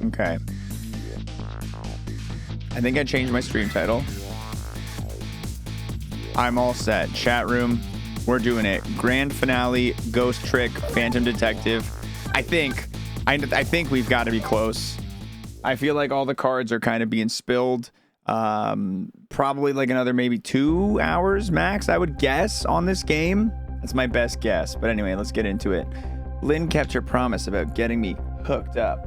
Okay. I think I changed my stream title. I'm all set. Chat room, we're doing it. Grand finale, ghost trick, phantom detective. I think we've got to be close. I feel like all the cards are kind of being spilled. Probably like another maybe 2 hours max, I would guess, on this game. That's my best guess. But anyway, let's get into it. Lynn kept her promise about getting me hooked up.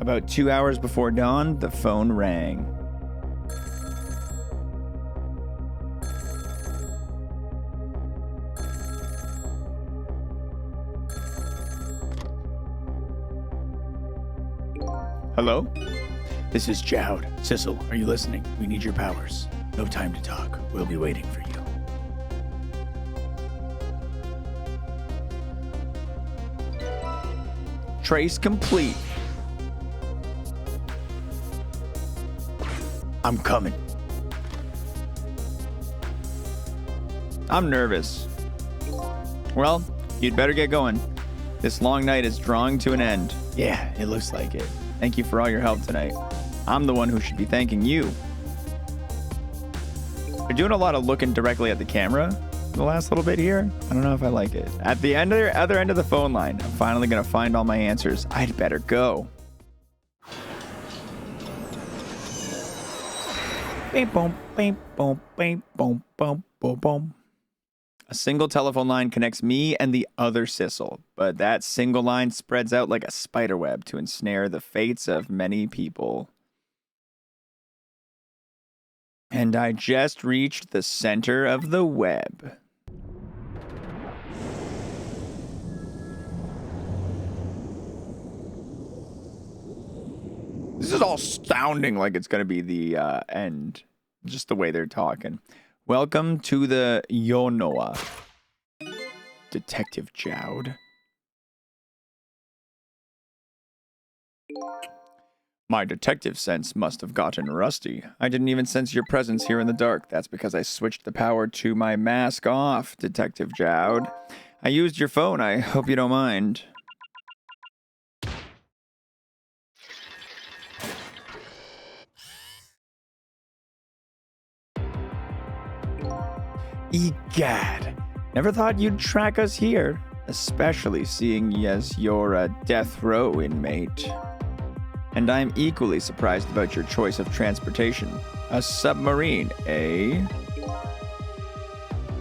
About 2 hours before dawn, the phone rang. Hello? This is Jowd. Sissel, are you listening? We need your powers. No time to talk. We'll be waiting for you. Trace complete. I'm coming. I'm nervous. Well, you'd better get going. This long night is drawing to an end. Yeah, it looks like it. Thank you for all your help tonight. I'm the one who should be thanking you. You're doing a lot of looking directly at the camera the last little bit here. I don't know if I like it. At the other end of the phone line, I'm finally going to find all my answers. I'd better go. Bing, boom, bing, boom, bing, boom, boom, boom, boom. A single telephone line connects me and the other Sissel, but that single line spreads out like a spider web to ensnare the fates of many people. And I just reached the center of the web. This is all sounding like it's going to be the end, just the way they're talking. Welcome to the Yonoa. Detective Jowd. My detective sense must have gotten rusty. I didn't even sense your presence here in the dark. That's because I switched the power to my mask off, Detective Jowd. I used your phone. I hope you don't mind. Egad, never thought you'd track us here, especially seeing as you're a death row inmate. And I'm equally surprised about your choice of transportation. A submarine, eh?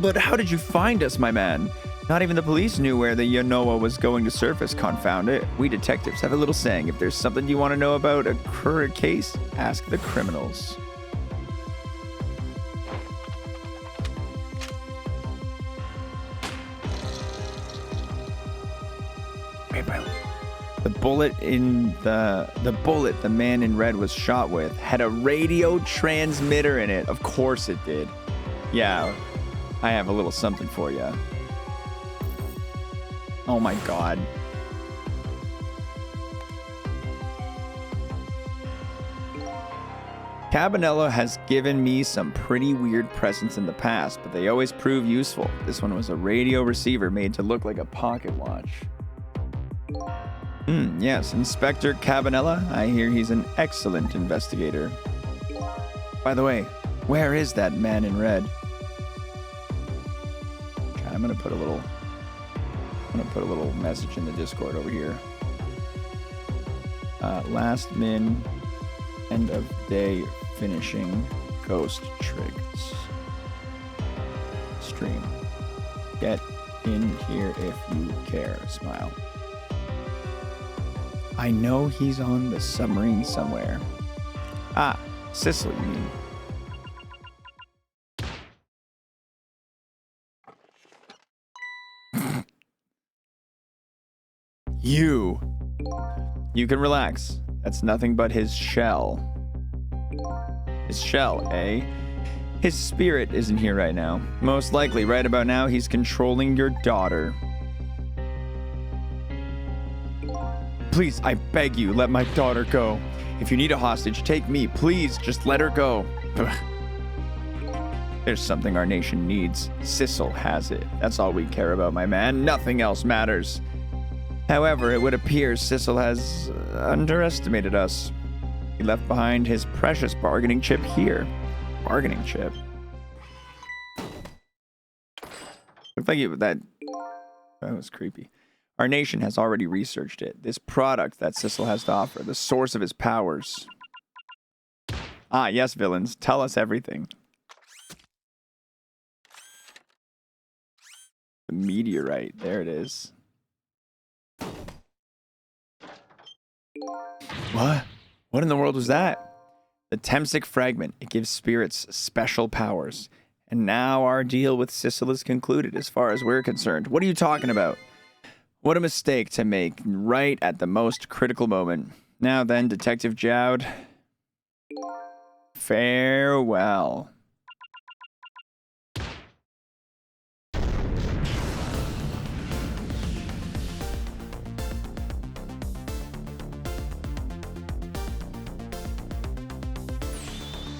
But how did you find us, my man? Not even the police knew where the Yonoa was going to surface, confound it. We detectives have a little saying, if there's something you want to know about a current case, ask the criminals. The bullet the man in red was shot with had a radio transmitter in it. Of course it did. Yeah, I have a little something for you. Oh my god. Cabanello has given me some pretty weird presents in the past, but they always prove useful. This one was a radio receiver made to look like a pocket watch. Yes, Inspector Cabanella. I hear he's an excellent investigator. By the way, where is that man in red? Okay, I'm gonna put a little message in the Discord over here. Last min, end of day finishing ghost tricks. Stream. Get in here if you care. Smile. I know he's on the submarine somewhere. Ah, Sicily, you mean. You can relax. That's nothing but his shell. His shell, eh? His spirit isn't here right now. Most likely, right about now, he's controlling your daughter. Please, I beg you, let my daughter go. If you need a hostage, take me. Please, just let her go. Ugh. There's something our nation needs. Sissel has it. That's all we care about, my man. Nothing else matters. However, it would appear Sissel has underestimated us. He left behind his precious bargaining chip here. Bargaining chip? Looked like that was creepy. Our nation has already researched it. This product that Sissel has to offer, the source of his powers. Ah, yes, villains. Tell us everything. The meteorite. There it is. What? What in the world was that? The Temsic fragment. It gives spirits special powers. And now our deal with Sissel is concluded as far as we're concerned. What are you talking about? What a mistake to make right at the most critical moment. Now then, Detective Jowd. Farewell.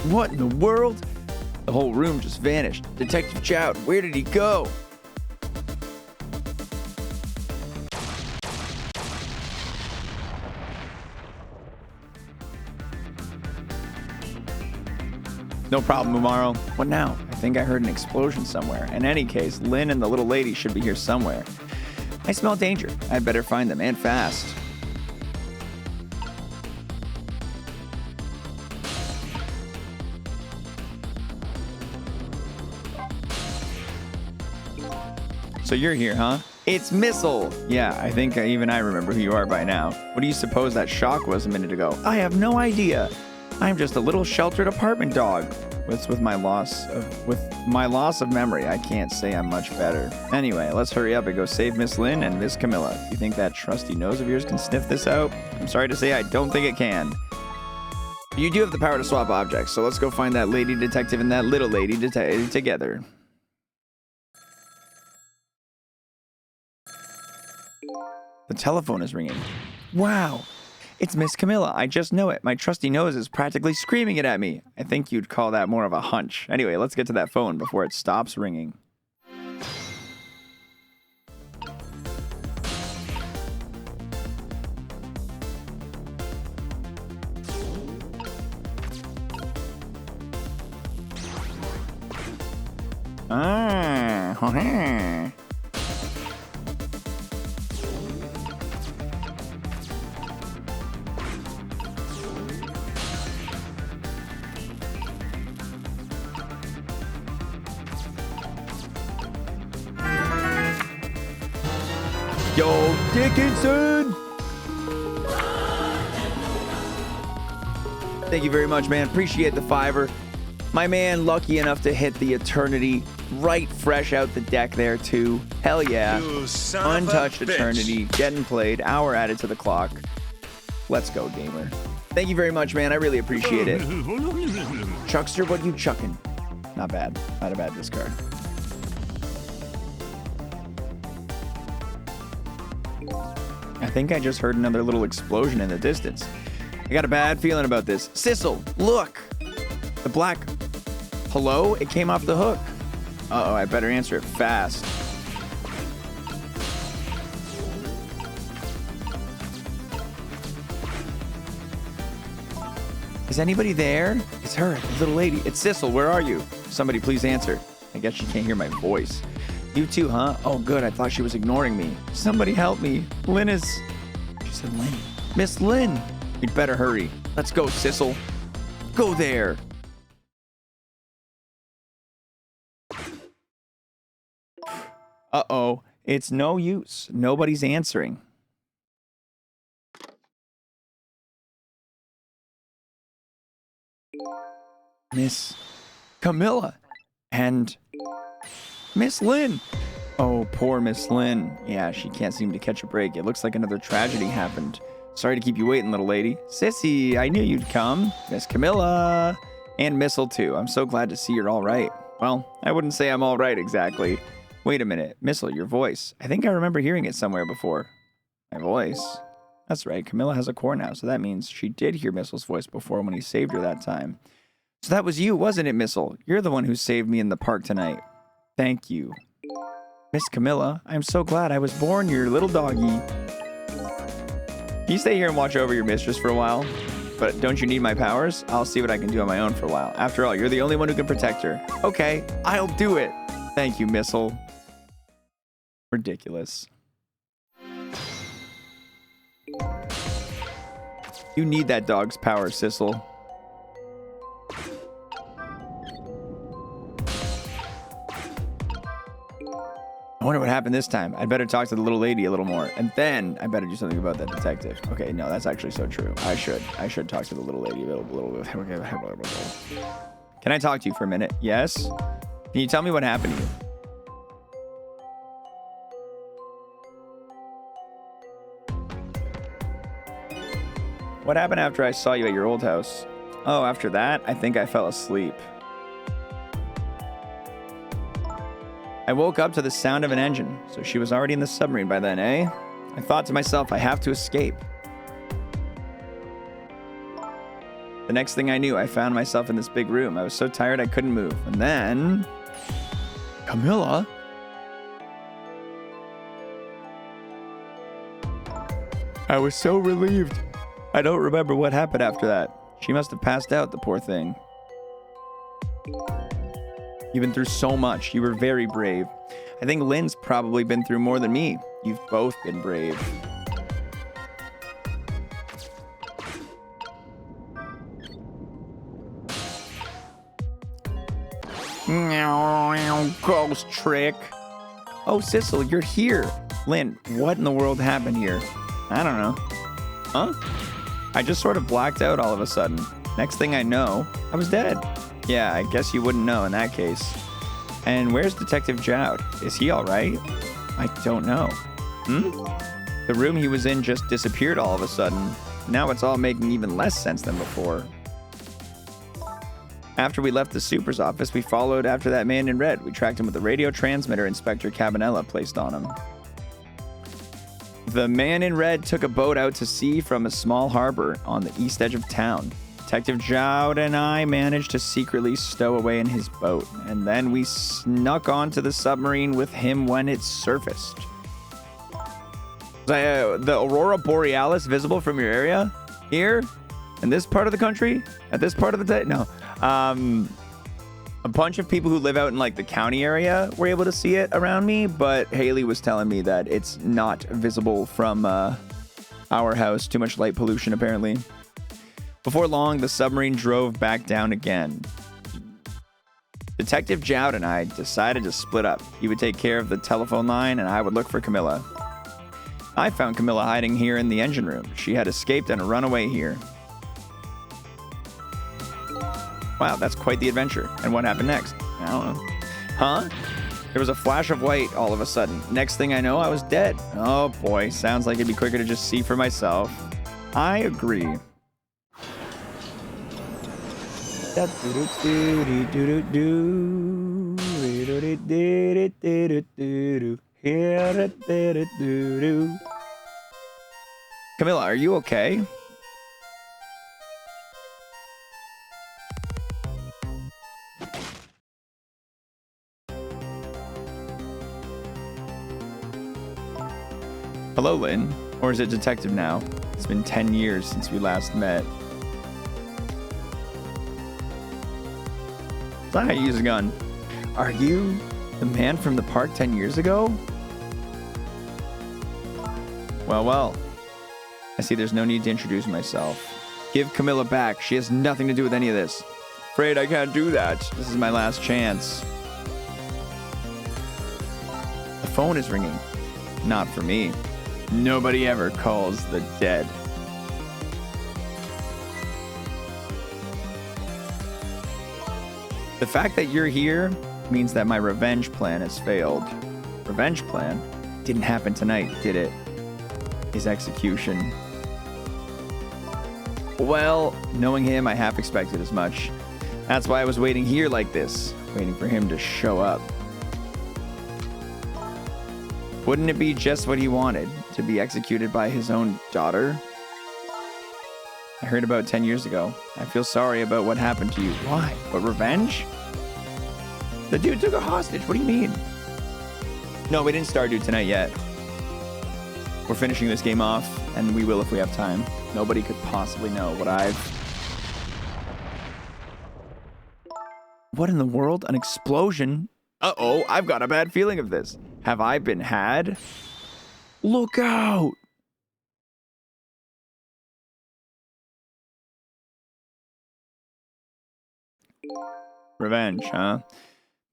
What in the world? The whole room just vanished. Detective Jowd, where did he go? No problem, Umaro. What now? I think I heard an explosion somewhere. In any case, Lynn and the little lady should be here somewhere. I smell danger. I'd better find them, and fast. So you're here, huh? It's Missile! Yeah, I think even I remember who you are by now. What do you suppose that shock was a minute ago? I have no idea. I'm just a little sheltered apartment dog. With my loss of memory, I can't say I'm much better. Anyway, let's hurry up and go save Miss Lynn and Miss Camilla. You think that trusty nose of yours can sniff this out? I'm sorry to say I don't think it can. You do have the power to swap objects, so let's go find that lady detective and that little lady together. The telephone is ringing. Wow, it's Miss Camilla. I just know it. My trusty nose is practically screaming it at me. I think you'd call that more of a hunch. Anyway, let's get to that phone before it stops ringing. Yo, Dickinson! Thank you very much, man. Appreciate the $5. My man, lucky enough to hit the eternity right fresh out the deck there, too. Hell yeah. Untouched eternity, getting played, hour added to the clock. Let's go, gamer. Thank you very much, man. I really appreciate it. Chuckster, what you chucking? Not bad. Not a bad discard. I think I just heard another little explosion in the distance. I got a bad feeling about this. Sissel, look! The black... Hello? It came off the hook. Uh-oh, I better answer it fast. Is anybody there? It's her, the little lady. It's Sissel, where are you? Somebody please answer. I guess she can't hear my voice. You too, huh? Oh, good. I thought she was ignoring me. Somebody help me. Lynn is... She said Lynn. Miss Lynn. You'd better hurry. Let's go, Sissel. Go there. Uh-oh. It's no use. Nobody's answering. Miss Camilla. And... Miss Lynn! Oh, poor Miss Lynn. Yeah, she can't seem to catch a break. It looks like another tragedy happened. Sorry to keep you waiting, little lady. Sissy, I knew you'd come. Miss Camilla. And Missile, too. I'm so glad to see you're all right. Well, I wouldn't say I'm all right exactly. Wait a minute. Missile, your voice. I think I remember hearing it somewhere before. My voice? That's right. Camilla has a core now, so that means she did hear Missile's voice before when he saved her that time. So that was you, wasn't it, Missile? You're the one who saved me in the park tonight. Thank you. Miss Camilla, I'm so glad I was born your little doggy. Can you stay here and watch over your mistress for a while? But don't you need my powers? I'll see what I can do on my own for a while. After all, you're the only one who can protect her. Okay, I'll do it. Thank you, Missile. Ridiculous. You need that dog's power, Sissel. I wonder what happened this time. I'd better talk to the little lady a little more. And then I better do something about that detective. Okay, no, that's actually so true. I should talk to the little lady a little bit. Can I talk to you for a minute? Yes? Can you tell me what happened to you? What happened after I saw you at your old house? Oh, after that, I think I fell asleep. I woke up to the sound of an engine, so she was already in the submarine by then, eh? I thought to myself, I have to escape. The next thing I knew, I found myself in this big room. I was so tired I couldn't move. And then... Camilla? I was so relieved. I don't remember what happened after that. She must have passed out, the poor thing. You've been through so much. You were very brave. I think Lynn's probably been through more than me. You've both been brave. Ghost trick. Oh, Sissel, you're here. Lynn, what in the world happened here? I don't know. Huh? I just sort of blacked out all of a sudden. Next thing I know, I was dead. Yeah, I guess you wouldn't know in that case. And where's Detective Jowd? Is he all right? I don't know. The room he was in just disappeared all of a sudden. Now it's all making even less sense than before. After we left the super's office, we followed after that man in red. We tracked him with the radio transmitter Inspector Cabanella placed on him. The man in red took a boat out to sea from a small harbor on the east edge of town. Detective Jowd and I managed to secretly stow away in his boat, and then we snuck onto the submarine with him when it surfaced. The Aurora Borealis visible from your area? Here? In this part of the country? At this part of the day? No. A bunch of people who live out in like the county area were able to see it around me, but Haley was telling me that it's not visible from our house. Too much light pollution, apparently. Before long, the submarine drove back down again. Detective Jowd and I decided to split up. He would take care of the telephone line, and I would look for Camilla. I found Camilla hiding here in the engine room. She had escaped and run away here. Wow, that's quite the adventure. And what happened next? I don't know. Huh? There was a flash of white all of a sudden. Next thing I know, I was dead. Oh boy, sounds like it'd be quicker to just see for myself. I agree. Camilla, are you okay? Hello, Lynn. Or is it Detective now? It's been 10 years since we last met. That's not how you use a gun. Are you the man from the park 10 years ago? Well. I see there's no need to introduce myself. Give Camilla back. She has nothing to do with any of this. Afraid I can't do that. This is my last chance. The phone is ringing. Not for me. Nobody ever calls the dead. The fact that you're here means that my revenge plan has failed. Revenge plan? Didn't happen tonight, did it? His execution. Well, knowing him, I half expected as much. That's why I was waiting here like this, waiting for him to show up. Wouldn't it be just what he wanted, to be executed by his own daughter? I heard about 10 years ago. I feel sorry about what happened to you. Why? But revenge? The dude took a hostage. What do you mean? No, we didn't Stardew tonight yet. We're finishing this game off, and we will if we have time. Nobody could possibly know what I've... What in the world? An explosion? Uh-oh, I've got a bad feeling of this. Have I been had? Look out! Revenge, huh?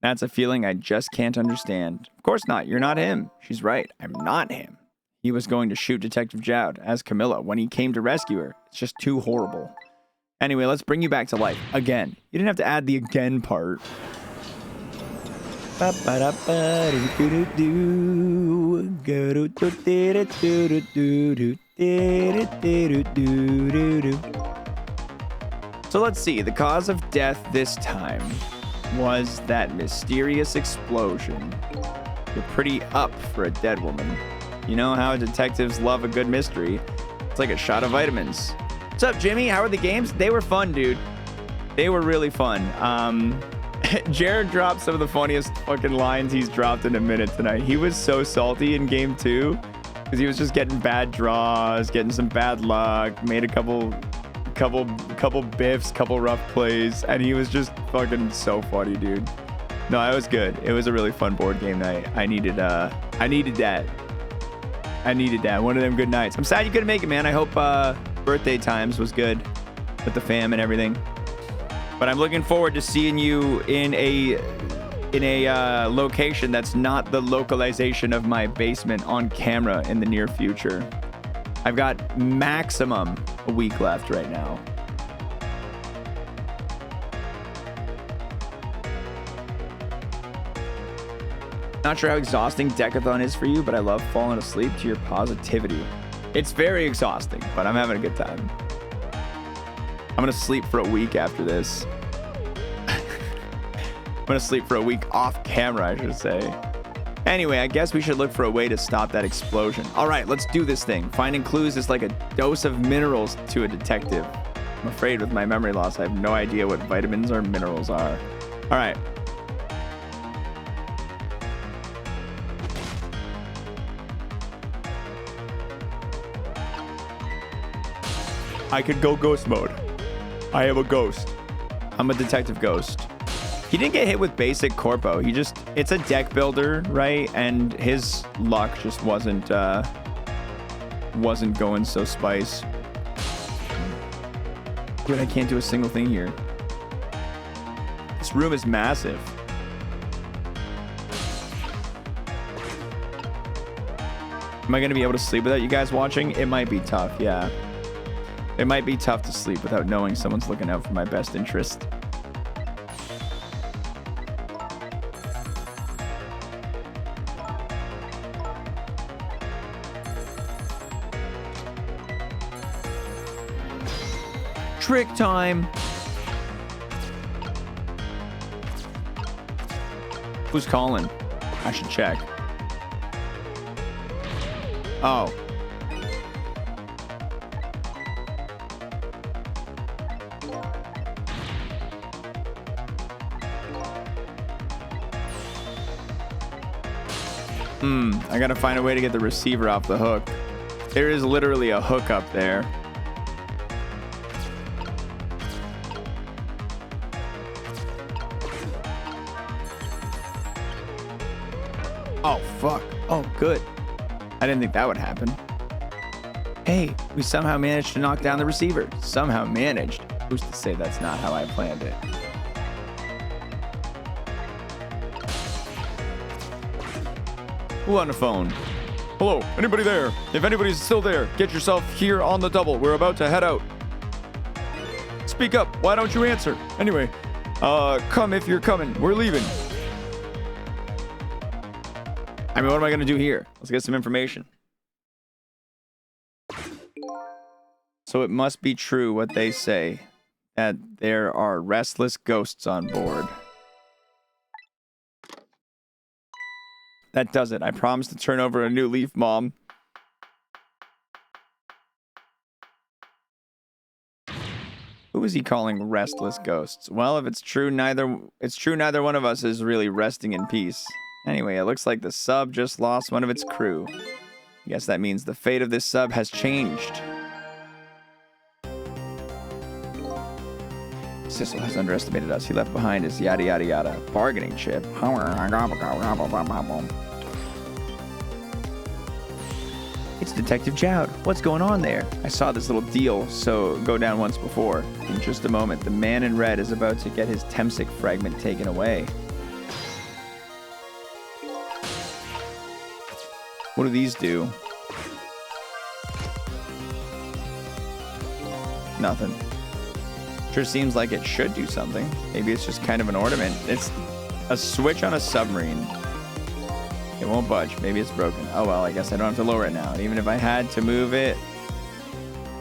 That's a feeling I just can't understand. Of course not. You're not him. She's right. I'm not him. He was going to shoot Detective Jowd as Camilla when he came to rescue her. It's just too horrible. Anyway, let's bring you back to life. Again. You didn't have to add the again part. So let's see. The cause of death this time was that mysterious explosion. You're pretty up for a dead woman. You know how detectives love a good mystery. It's like a shot of vitamins. What's up, Jimmy? How are the games? They were fun, dude. They were really fun. Jared dropped some of the funniest fucking lines he's dropped in a minute tonight. He was so salty in game 2 because he was just getting bad draws, getting some bad luck, made a couple biffs, couple rough plays, and he was just fucking so funny, dude. No, it was good. It was a really fun board game night. I needed that. I needed that. One of them good nights. I'm sad you couldn't make it, man. I hope birthday times was good with the fam and everything. But I'm looking forward to seeing you in a location that's not the localization of my basement on camera in the near future. I've got maximum a week left right now. Not sure how exhausting Decathon is for you, but I love falling asleep to your positivity. It's very exhausting, but I'm having a good time. I'm gonna sleep for a week after this. I'm gonna sleep for a week off camera, I should say. Anyway, I guess we should look for a way to stop that explosion. All right, let's do this thing. Finding clues is like a dose of minerals to a detective. I'm afraid with my memory loss, I have no idea what vitamins or minerals are. All right. I could go ghost mode. I am a ghost. I'm a detective ghost. He didn't get hit with basic corpo. It's a deck builder, right? And his luck just wasn't going so spice. Dude, I can't do a single thing here. This room is massive. Am I gonna be able to sleep without you guys watching? It might be tough, yeah. It might be tough to sleep without knowing someone's looking out for my best interest. Trick time. Who's calling? I should check. Oh. I gotta find a way to get the receiver off the hook. There is literally a hook up there. Oh, fuck. Oh, good. I didn't think that would happen. Hey, we somehow managed to knock down the receiver. Somehow managed. Who's to say that's not how I planned it? Who on the phone? Hello, anybody there? If anybody's still there, get yourself here on the double. We're about to head out. Speak up. Why don't you answer? Anyway, come if you're coming. We're leaving. I mean, what am I going to do here? Let's get some information. So it must be true what they say, that there are restless ghosts on board. That does it. I promise to turn over a new leaf, Mom. Who is he calling restless ghosts? Well, if it's true neither one of us is really resting in peace. Anyway, it looks like the sub just lost one of its crew. I guess that means the fate of this sub has changed. Sissel has underestimated us. He left behind his yada yada yada bargaining chip. It's Detective Jout. What's going on there? I saw this little deal, so go down once before. In just a moment, the man in red is about to get his Temsic fragment taken away. What do these do? Nothing. Sure seems like it should do something. Maybe it's just kind of an ornament. It's a switch on a submarine. It won't budge. Maybe it's broken. Oh well, I guess I don't have to lower it now. And even if I had to move it,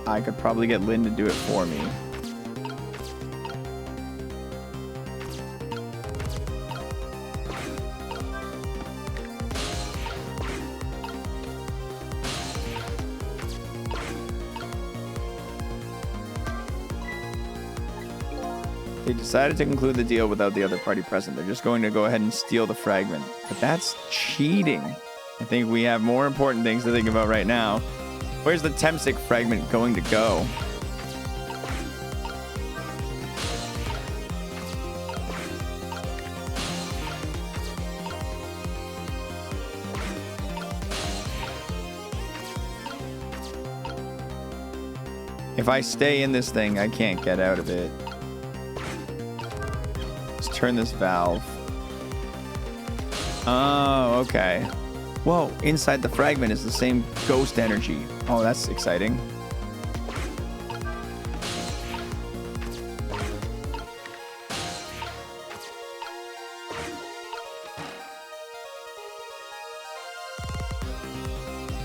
I could probably get Lynn to do it for me. They decided to conclude the deal without the other party present. They're just going to go ahead and steal the fragment. But that's cheating. I think we have more important things to think about right now. Where's the Temsic fragment going to go? If I stay in this thing, I can't get out of it. Turn this valve. Oh, okay. Whoa, inside the fragment is the same ghost energy. Oh, that's exciting.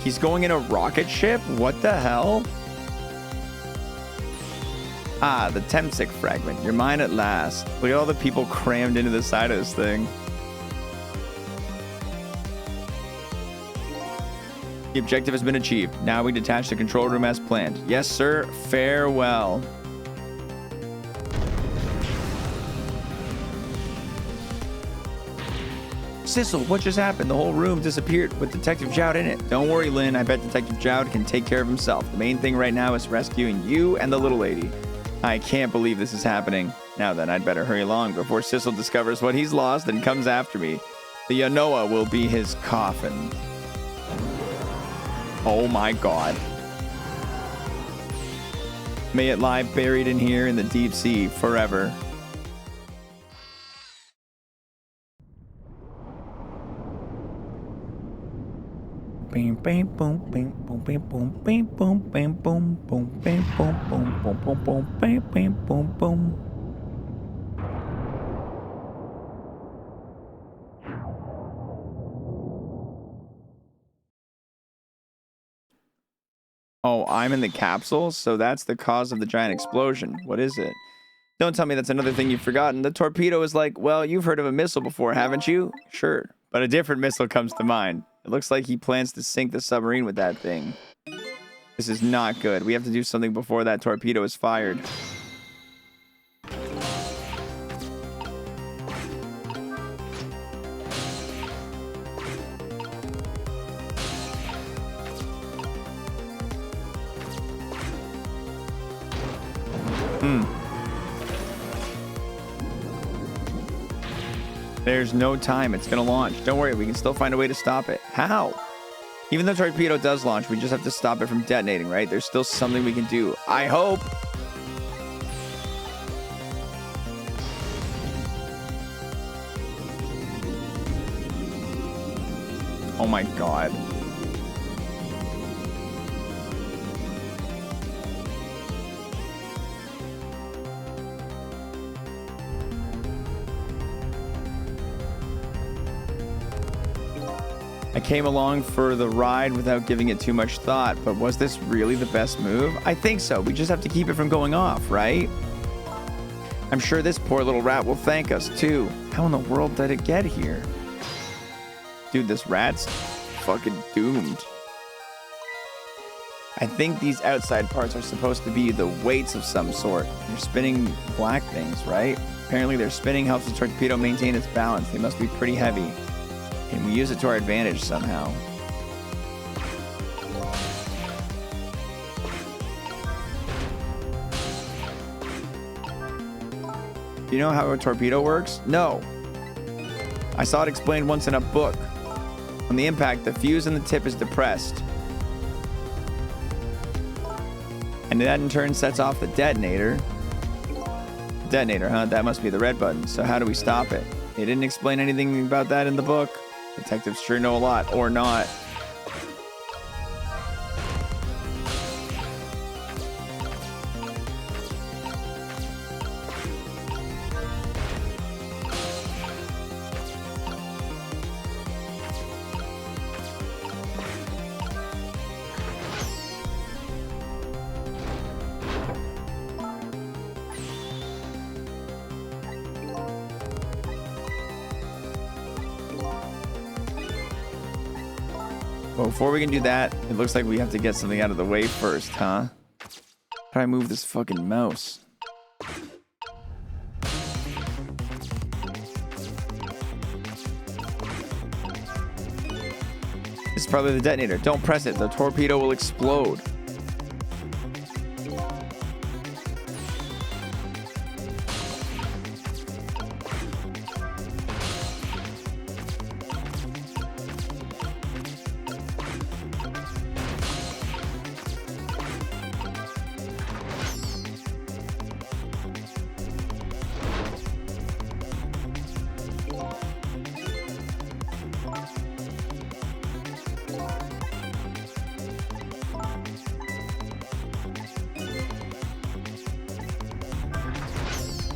He's going in a rocket ship? What the hell? Ah, the Temsic fragment. You're mine at last. Look at all the people crammed into the side of this thing. The objective has been achieved. Now we detach the control room as planned. Yes, sir. Farewell. Sissel, what just happened? The whole room disappeared with Detective Jout in it. Don't worry, Lynn. I bet Detective Jout can take care of himself. The main thing right now is rescuing you and the little lady. I can't believe this is happening. Now then, I'd better hurry along before Sissel discovers what he's lost and comes after me. The Yanoa will be his coffin. Oh my god. May it lie buried in here in the deep sea forever. Bam bam boom bam boom bam boom bam boom bam boom boom bam boom boom boom boom boom bam bam boom boom. Oh, I'm in the capsule, so that's the cause of the giant explosion. What is it? Don't tell me that's another thing you've forgotten. The torpedo is like, well, you've heard of a missile before, haven't you? Sure, but a different missile comes to mind. It looks like he plans to sink the submarine with that thing. This is not good. We have to do something before that torpedo is fired. There's no time. It's going to launch. Don't worry. We can still find a way to stop it. How? Even though the torpedo does launch, we just have to stop it from detonating, right? There's still something we can do. I hope. Oh my god. I came along for the ride without giving it too much thought, but was this really the best move? I think so. We just have to keep it from going off, right? I'm sure this poor little rat will thank us, too. How in the world did it get here? Dude, this rat's fucking doomed. I think these outside parts are supposed to be the weights of some sort. They're spinning black things, right? Apparently their spinning helps the torpedo maintain its balance. They must be pretty heavy. And we use it to our advantage somehow. Do you know how a torpedo works? No. I saw it explained once in a book. On the impact, the fuse in the tip is depressed. And that in turn sets off the detonator. Detonator, huh? That must be the red button. So how do we stop it? They didn't explain anything about that in the book. Detectives sure know a lot, or not. Well, before we can do that, it looks like we have to get something out of the way first, huh? How do I move this fucking mouse? This is probably the detonator. Don't press it. The torpedo will explode.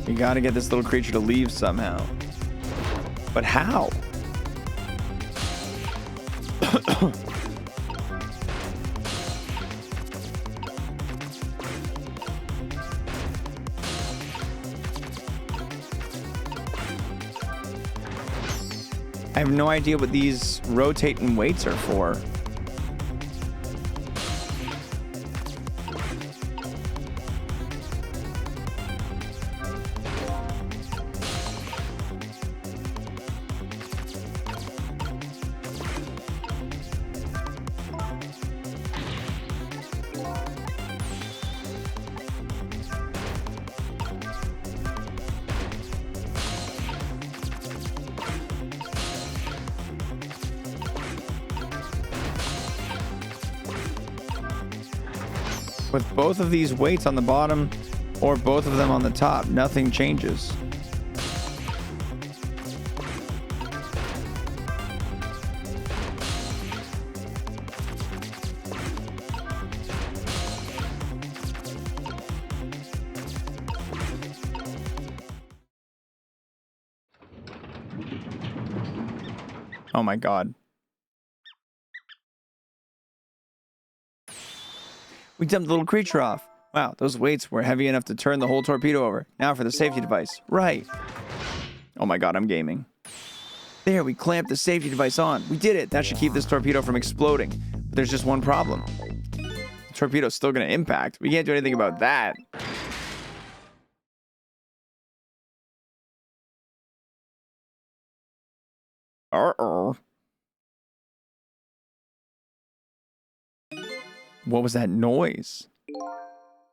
You gotta get this little creature to leave somehow. But how? I have no idea what these rotating weights are for. With both of these weights on the bottom or both of them on the top, nothing changes. Oh my God. We dumped the little creature off. Wow, those weights were heavy enough to turn the whole torpedo over. Now for the safety device. Right. Oh my God, I'm gaming. There, we clamped the safety device on. We did it. That should keep this torpedo from exploding. But there's just one problem. The torpedo's still going to impact. We can't do anything about that. Uh-oh. What was that noise?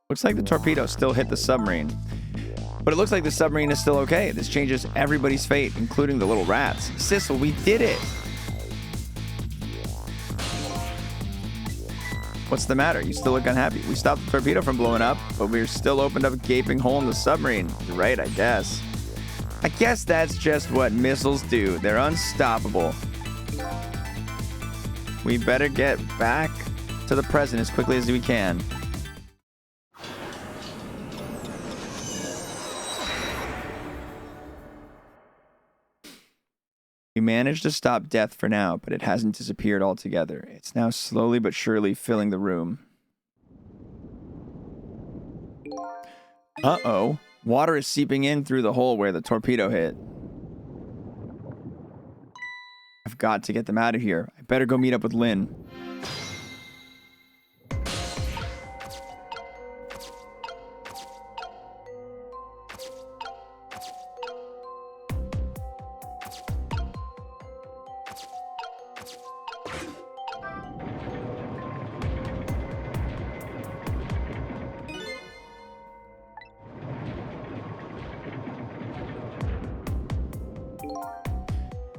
Looks like the torpedo still hit the submarine. But it looks like the submarine is still okay. This changes everybody's fate, including the little rats. Sissel, we did it! What's the matter? You still look unhappy. We stopped the torpedo from blowing up, but we're still opened up a gaping hole in the submarine. You're right, I guess. I guess that's just what missiles do. They're unstoppable. We better get back to the present as quickly as we can. We managed to stop death for now, but it hasn't disappeared altogether. It's now slowly but surely filling the room. Uh-oh. Water is seeping in through the hole where the torpedo hit. I've got to get them out of here. I better go meet up with Lynn.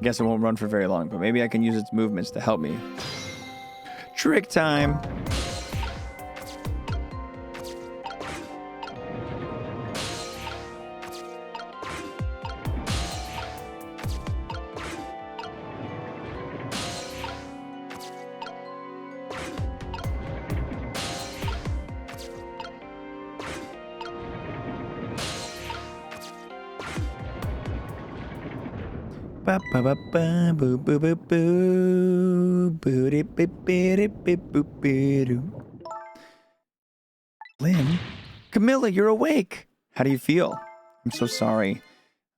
I guess it won't run for very long, but maybe I can use its movements to help me. Trick time! Ba ba ba ba boo boo boo boo boo dee bee bee dee bee boo bee doo. Lynn, Camilla, you're awake. How do you feel? I'm so sorry.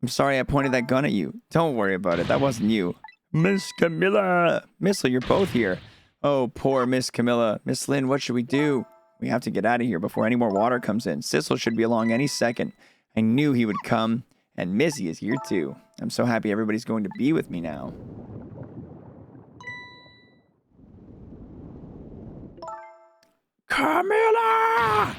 I'm sorry I pointed that gun at you. Don't worry about it. That wasn't you. Miss Camilla. Missile, you're both here. Oh, poor Miss Camilla. Miss Lynn, what should we do? We have to get out of here before any more water comes in. Sissel should be along any second. I knew he would come. And Missy is here too. I'm so happy everybody's going to be with me now. Camilla!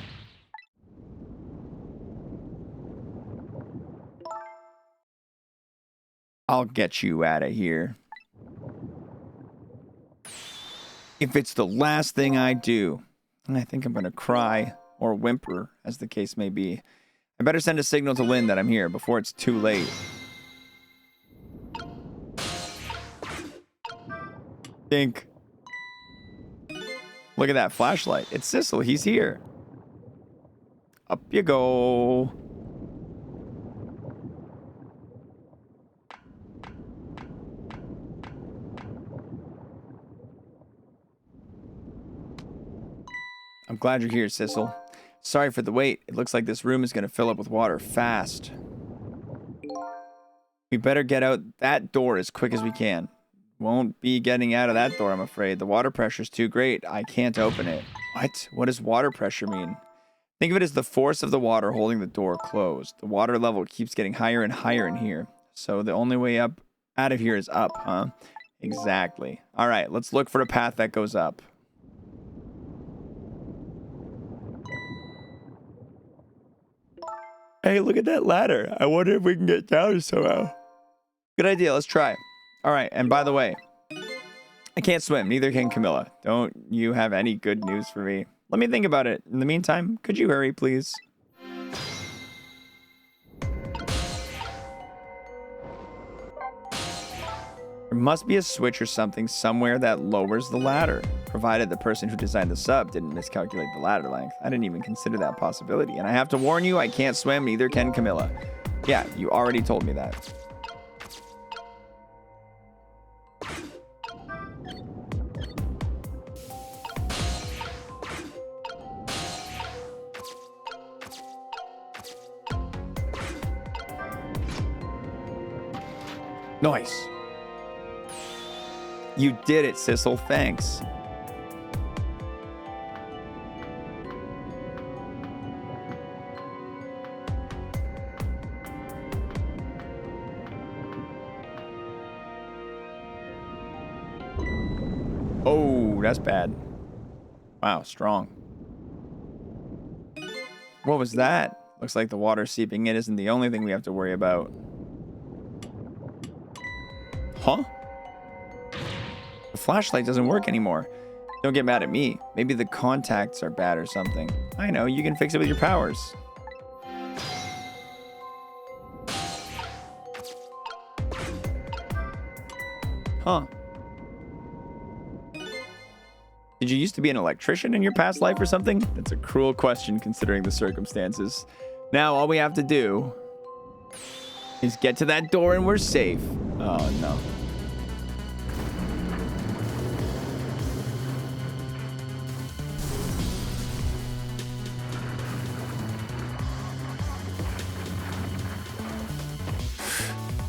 I'll get you out of here. If it's the last thing I do, I think I'm going to cry or whimper, as the case may be. I better send a signal to Lynn that I'm here before it's too late. Dink. Look at that flashlight. It's Sissel. He's here. Up you go. I'm glad you're here, Sissel. Sorry for the wait. It looks like this room is going to fill up with water fast. We better get out that door as quick as we can. Won't be getting out of that door, I'm afraid. The water pressure's too great. I can't open it. What? What does water pressure mean? Think of it as the force of the water holding the door closed. The water level keeps getting higher and higher in here. So the only way up out of here is up, huh? Exactly. All right, let's look for a path that goes up. Hey, look at that ladder. I wonder if we can get down somehow. Good idea. Let's try. All right. And by the way, I can't swim. Neither can Camilla. Don't you have any good news for me? Let me think about it. In the meantime, could you hurry, please? There must be a switch or something somewhere that lowers the ladder, provided the person who designed the sub didn't miscalculate the ladder length. I didn't even consider that possibility. And I have to warn you, I can't swim, neither can Camilla. Yeah, you already told me that. Nice. You did it, Sissel. Thanks. Oh, that's bad. Wow, strong. What was that? Looks like the water seeping in isn't the only thing we have to worry about. Huh? The flashlight doesn't work anymore. Don't get mad at me. Maybe the contacts are bad or something. I know, you can fix it with your powers. Huh. Did you used to be an electrician in your past life or something? That's a cruel question considering the circumstances. Now all we have to do is get to that door and we're safe. Oh no.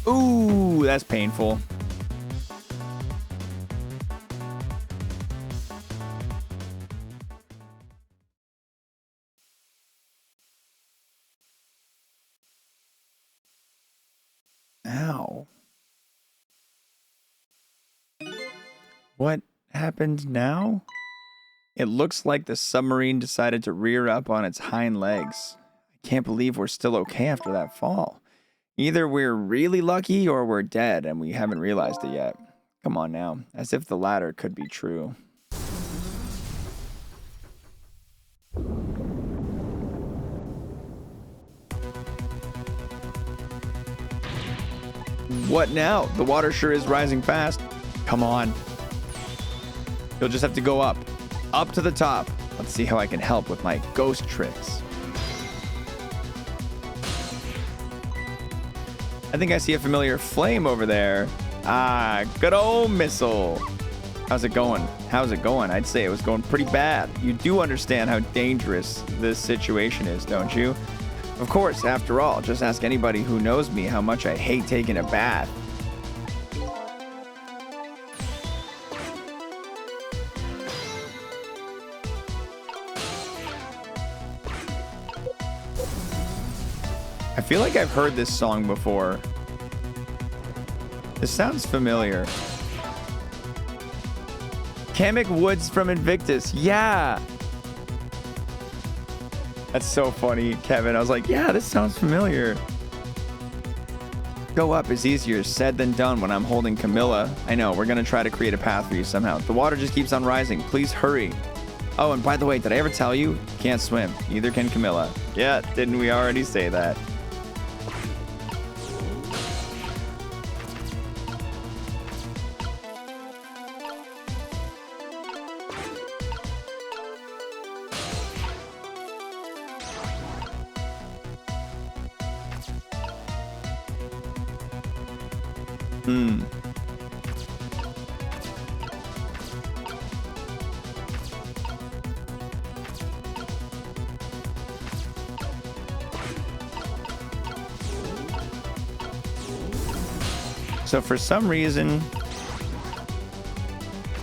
Ooh, that's painful. Ow. What happened now? It looks like the submarine decided to rear up on its hind legs. I can't believe we're still okay after that fall. Either we're really lucky or we're dead and we haven't realized it yet. Come on now. As if the latter could be true. What now? The water sure is rising fast. Come on. You'll just have to go up. Up to the top. Let's see how I can help with my ghost tricks. I think I see a familiar flame over there. Ah, good old missile. How's it going? How's it going? I'd say it was going pretty bad. You do understand how dangerous this situation is, don't you? Of course, after all, just ask anybody who knows me how much I hate taking a bath. I feel like I've heard this song before. This sounds familiar. Kamek Woods from Invictus. Yeah. That's so funny, Kevin. I was like, yeah, this sounds familiar. Go up is easier said than done when I'm holding Camilla. I know, we're going to try to create a path for you somehow. The water just keeps on rising. Please hurry. Oh, and by the way, did I ever tell you? Can't swim. Neither can Camilla. Yeah, didn't we already say that? So for some reason,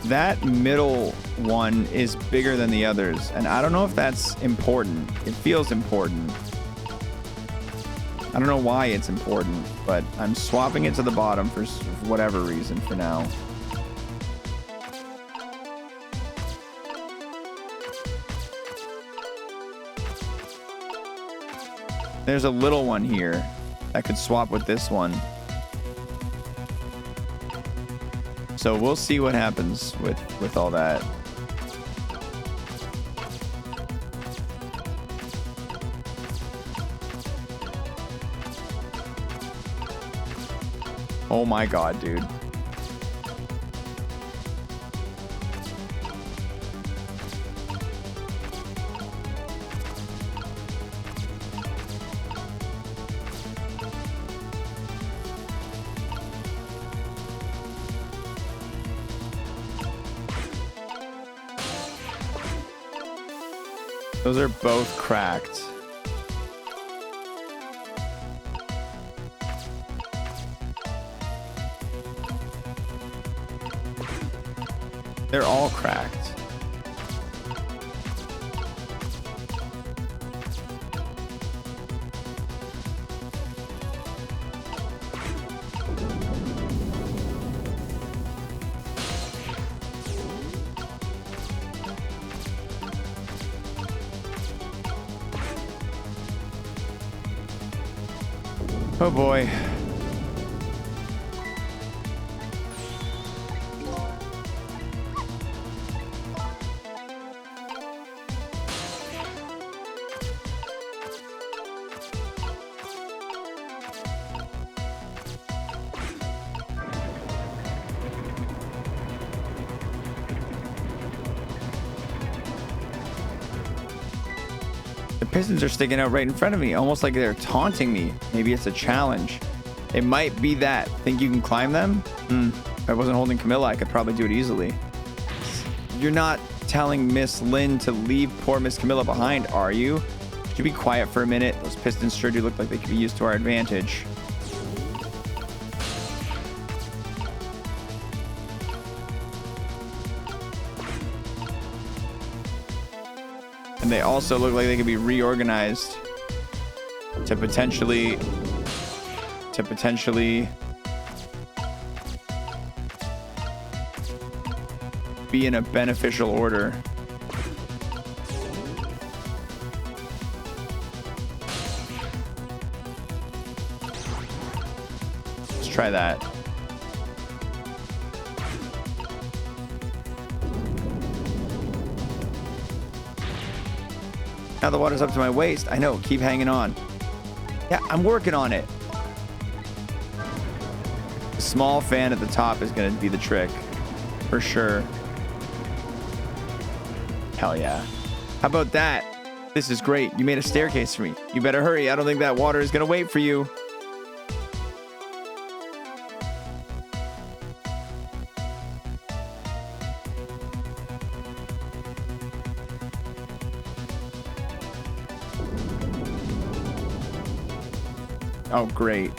that middle one is bigger than the others. And I don't know if that's important. It feels important. I don't know why it's important, but I'm swapping it to the bottom for whatever reason for now. There's a little one here that could swap with this one. So we'll see what happens with all that. Oh my god, dude. Those are both cracked. They're all cracked. Oh boy. The pistons are sticking out right in front of me, almost like they're taunting me. Maybe it's a challenge. It might be that. Think you can climb them? If I wasn't holding Camilla, I could probably do it easily. You're not telling Miss Lynn to leave poor Miss Camilla behind, are you? Could you be quiet for a minute? Those pistons sure do look like they could be used to our advantage. And they also look like they could be reorganized to potentially be in a beneficial order. try that. Now the water's up to my waist. I know, keep hanging on. Yeah, I'm working on it. The small fan at the top is going to be the trick. For sure. Hell yeah. How about that? This is great. You made a staircase for me. You better hurry. I don't think that water is going to wait for you. Oh, great.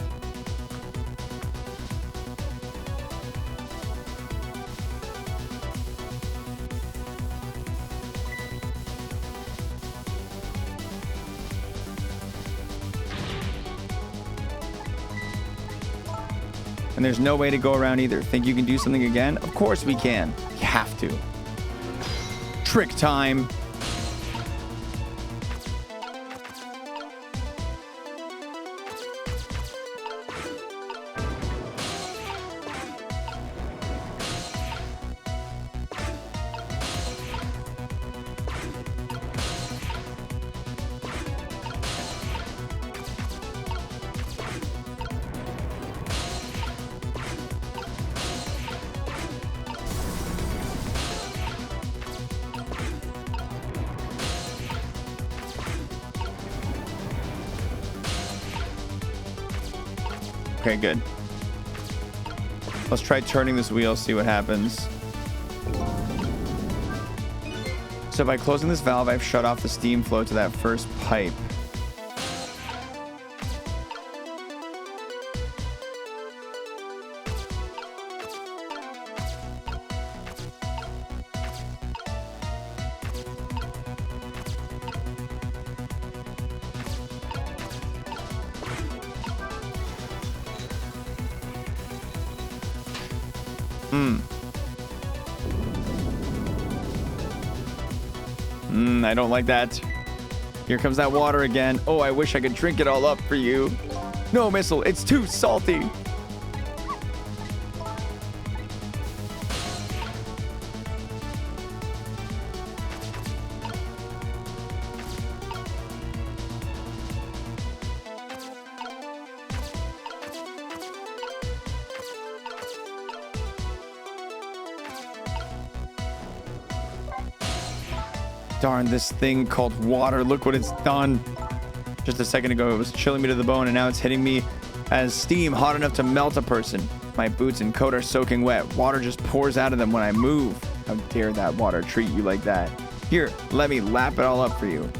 And there's no way to go around either. Think you can do something again? Of course we can. You have to. Trick time. Okay, good. Let's try turning this wheel, see what happens. So by closing this valve, I've shut off the steam flow to that first pipe. I don't like that. Here comes that water again. Oh, I wish I could drink it all up for you. No, Missile, it's too salty. Darn, this thing called water. Look what it's done. Just a second ago, it was chilling me to the bone, and now it's hitting me as steam hot enough to melt a person. My boots and coat are soaking wet. Water just pours out of them when I move. How dare that water treat you like that? Here, let me lap it all up for you.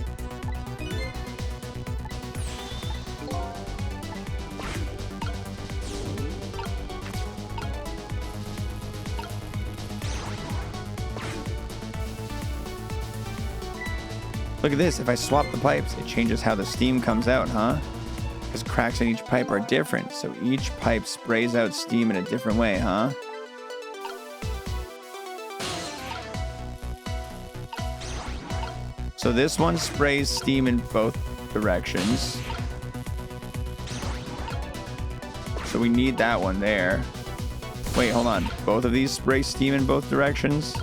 Look at this. If I swap the pipes, it changes how the steam comes out, huh? Because cracks in each pipe are different, so each pipe sprays out steam in a different way, huh? So this one sprays steam in both directions. So we need that one there. Wait, hold on. Both of these spray steam in both directions?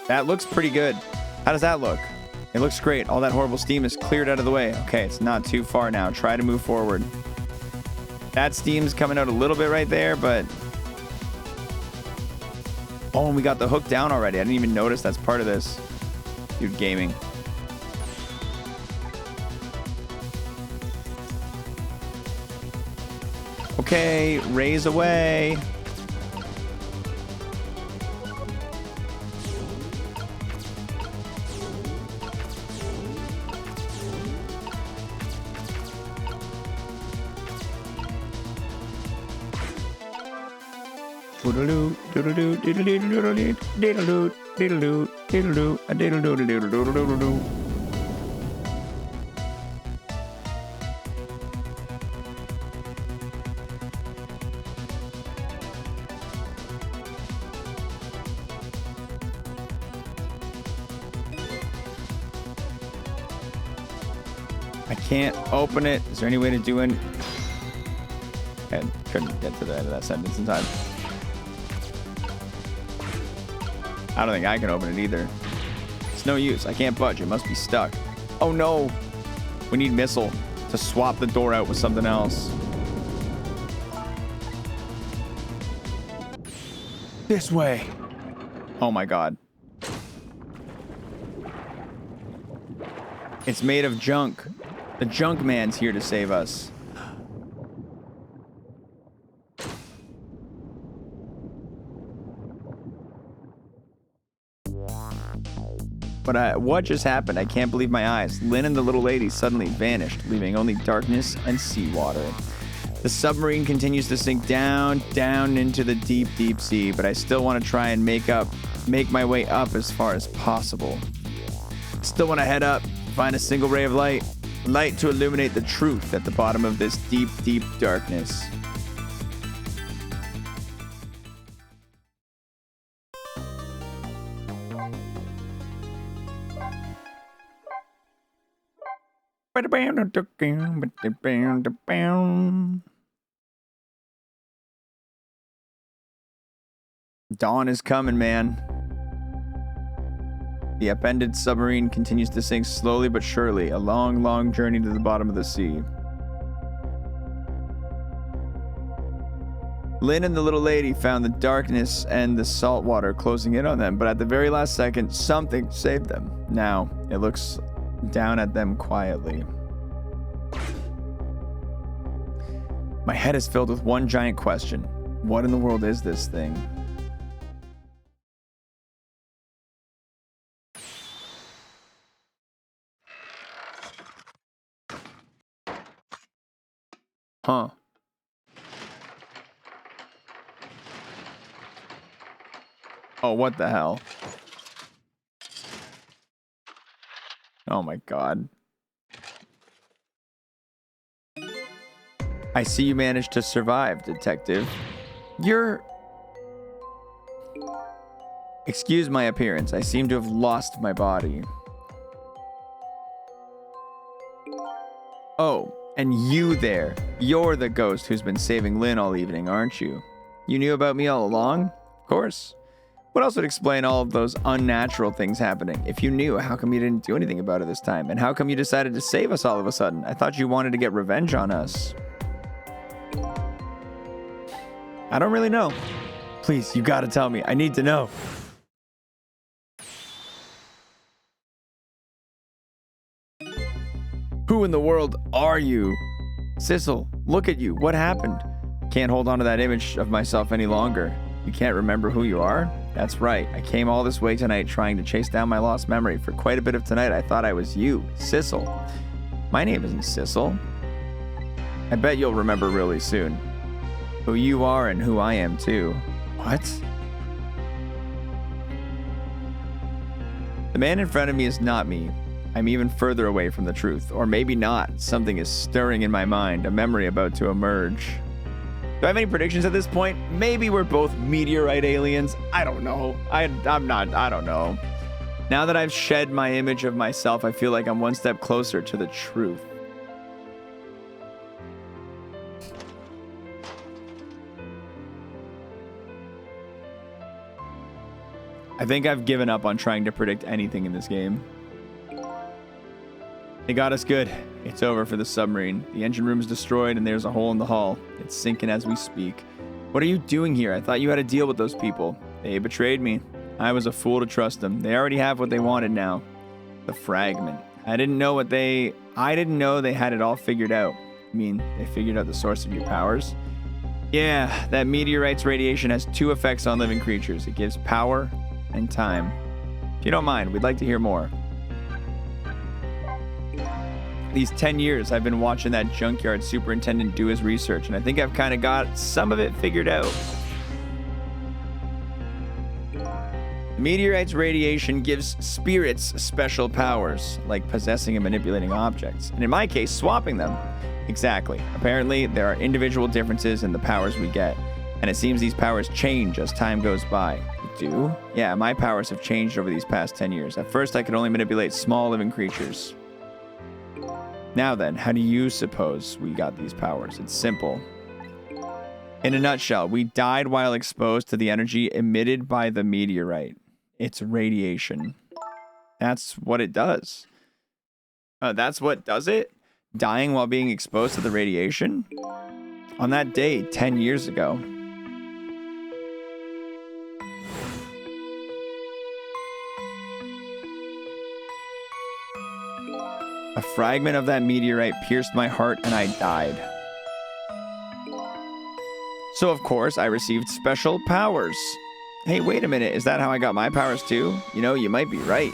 That looks pretty good. How does that look? It looks great. All that horrible steam is cleared out of the way. Okay, it's not too far now. Try to move forward. That steam's coming out a little bit right there, but... Oh, and we got the hook down already. I didn't even notice that's part of this. Dude, gaming. Okay, raise away. I can't open it. Is there any way to do it? I couldn't get to the end of that sentence in time. I don't think I can open it either. It's no use. I can't budge. It must be stuck. Oh no. We need missile to swap the door out with something else. This way. Oh my god. It's made of junk. The junk man's here to save us. But what just happened? I can't believe my eyes. Lynn and the little lady suddenly vanished, leaving only darkness and seawater. The submarine continues to sink down into the deep, deep sea, but I still want to try and make my way up as far as possible. Still want to head up, find a single ray of light to illuminate the truth at the bottom of this deep, deep darkness. Dawn is coming, man. The upended submarine continues to sink slowly but surely, a long, long journey to the bottom of the sea. Lynn and the little lady found the darkness and the salt water closing in on them, but at the very last second, something saved them. Now, it looks down at them quietly. My head is filled with one giant question. What in the world is this thing? Huh. Oh, what the hell? Oh my god. I see you managed to survive, detective. Excuse my appearance. I seem to have lost my body. Oh, and you there. You're the ghost who's been saving Lynn all evening, aren't you? You knew about me all along? Of course. What else would explain all of those unnatural things happening? If you knew, how come you didn't do anything about it this time? And how come you decided to save us all of a sudden? I thought you wanted to get revenge on us. I don't really know. Please, you gotta tell me. I need to know. Who in the world are you? Sissel, look at you. What happened? I can't hold on to that image of myself any longer. You can't remember who you are? That's right. I came all this way tonight trying to chase down my lost memory. For quite a bit of tonight, I thought I was you, Sissel. My name isn't Sissel. I bet you'll remember really soon. Who you are and who I am too. What? The man in front of me is not me. I'm even further away from the truth. Or maybe not. Something is stirring in my mind, a memory about to emerge. Do I have any predictions at this point? Maybe we're both meteorite aliens. I don't know. I don't know. Now that I've shed my image of myself, I feel like I'm one step closer to the truth. I think I've given up on trying to predict anything in this game. They got us good. It's over for the submarine. The engine room is destroyed and there's a hole in the hull. It's sinking as we speak. What are you doing here? I thought you had a deal with those people. They betrayed me. I was a fool to trust them. They already have what they wanted now. The fragment. I didn't know they had it all figured out. You mean they figured out the source of your powers? Yeah, that meteorite's radiation has two effects on living creatures. It gives power and time. If you don't mind, we'd like to hear more. These 10 years, I've been watching that junkyard superintendent do his research, and I think I've kind of got some of it figured out. Meteorite's radiation gives spirits special powers, like possessing and manipulating objects, and in my case, swapping them. Exactly. Apparently, there are individual differences in the powers we get, and it seems these powers change as time goes by. They do? Yeah, my powers have changed over these past 10 years. At first, I could only manipulate small living creatures. Now then, how do you suppose we got these powers? It's simple. In a nutshell, we died while exposed to the energy emitted by the meteorite. It's radiation. That's what it does. That's what does it? Dying while being exposed to the radiation? On that day, 10 years ago. A fragment of that meteorite pierced my heart and I died. So of course, I received special powers. Hey, wait a minute, is that how I got my powers too? You know, you might be right.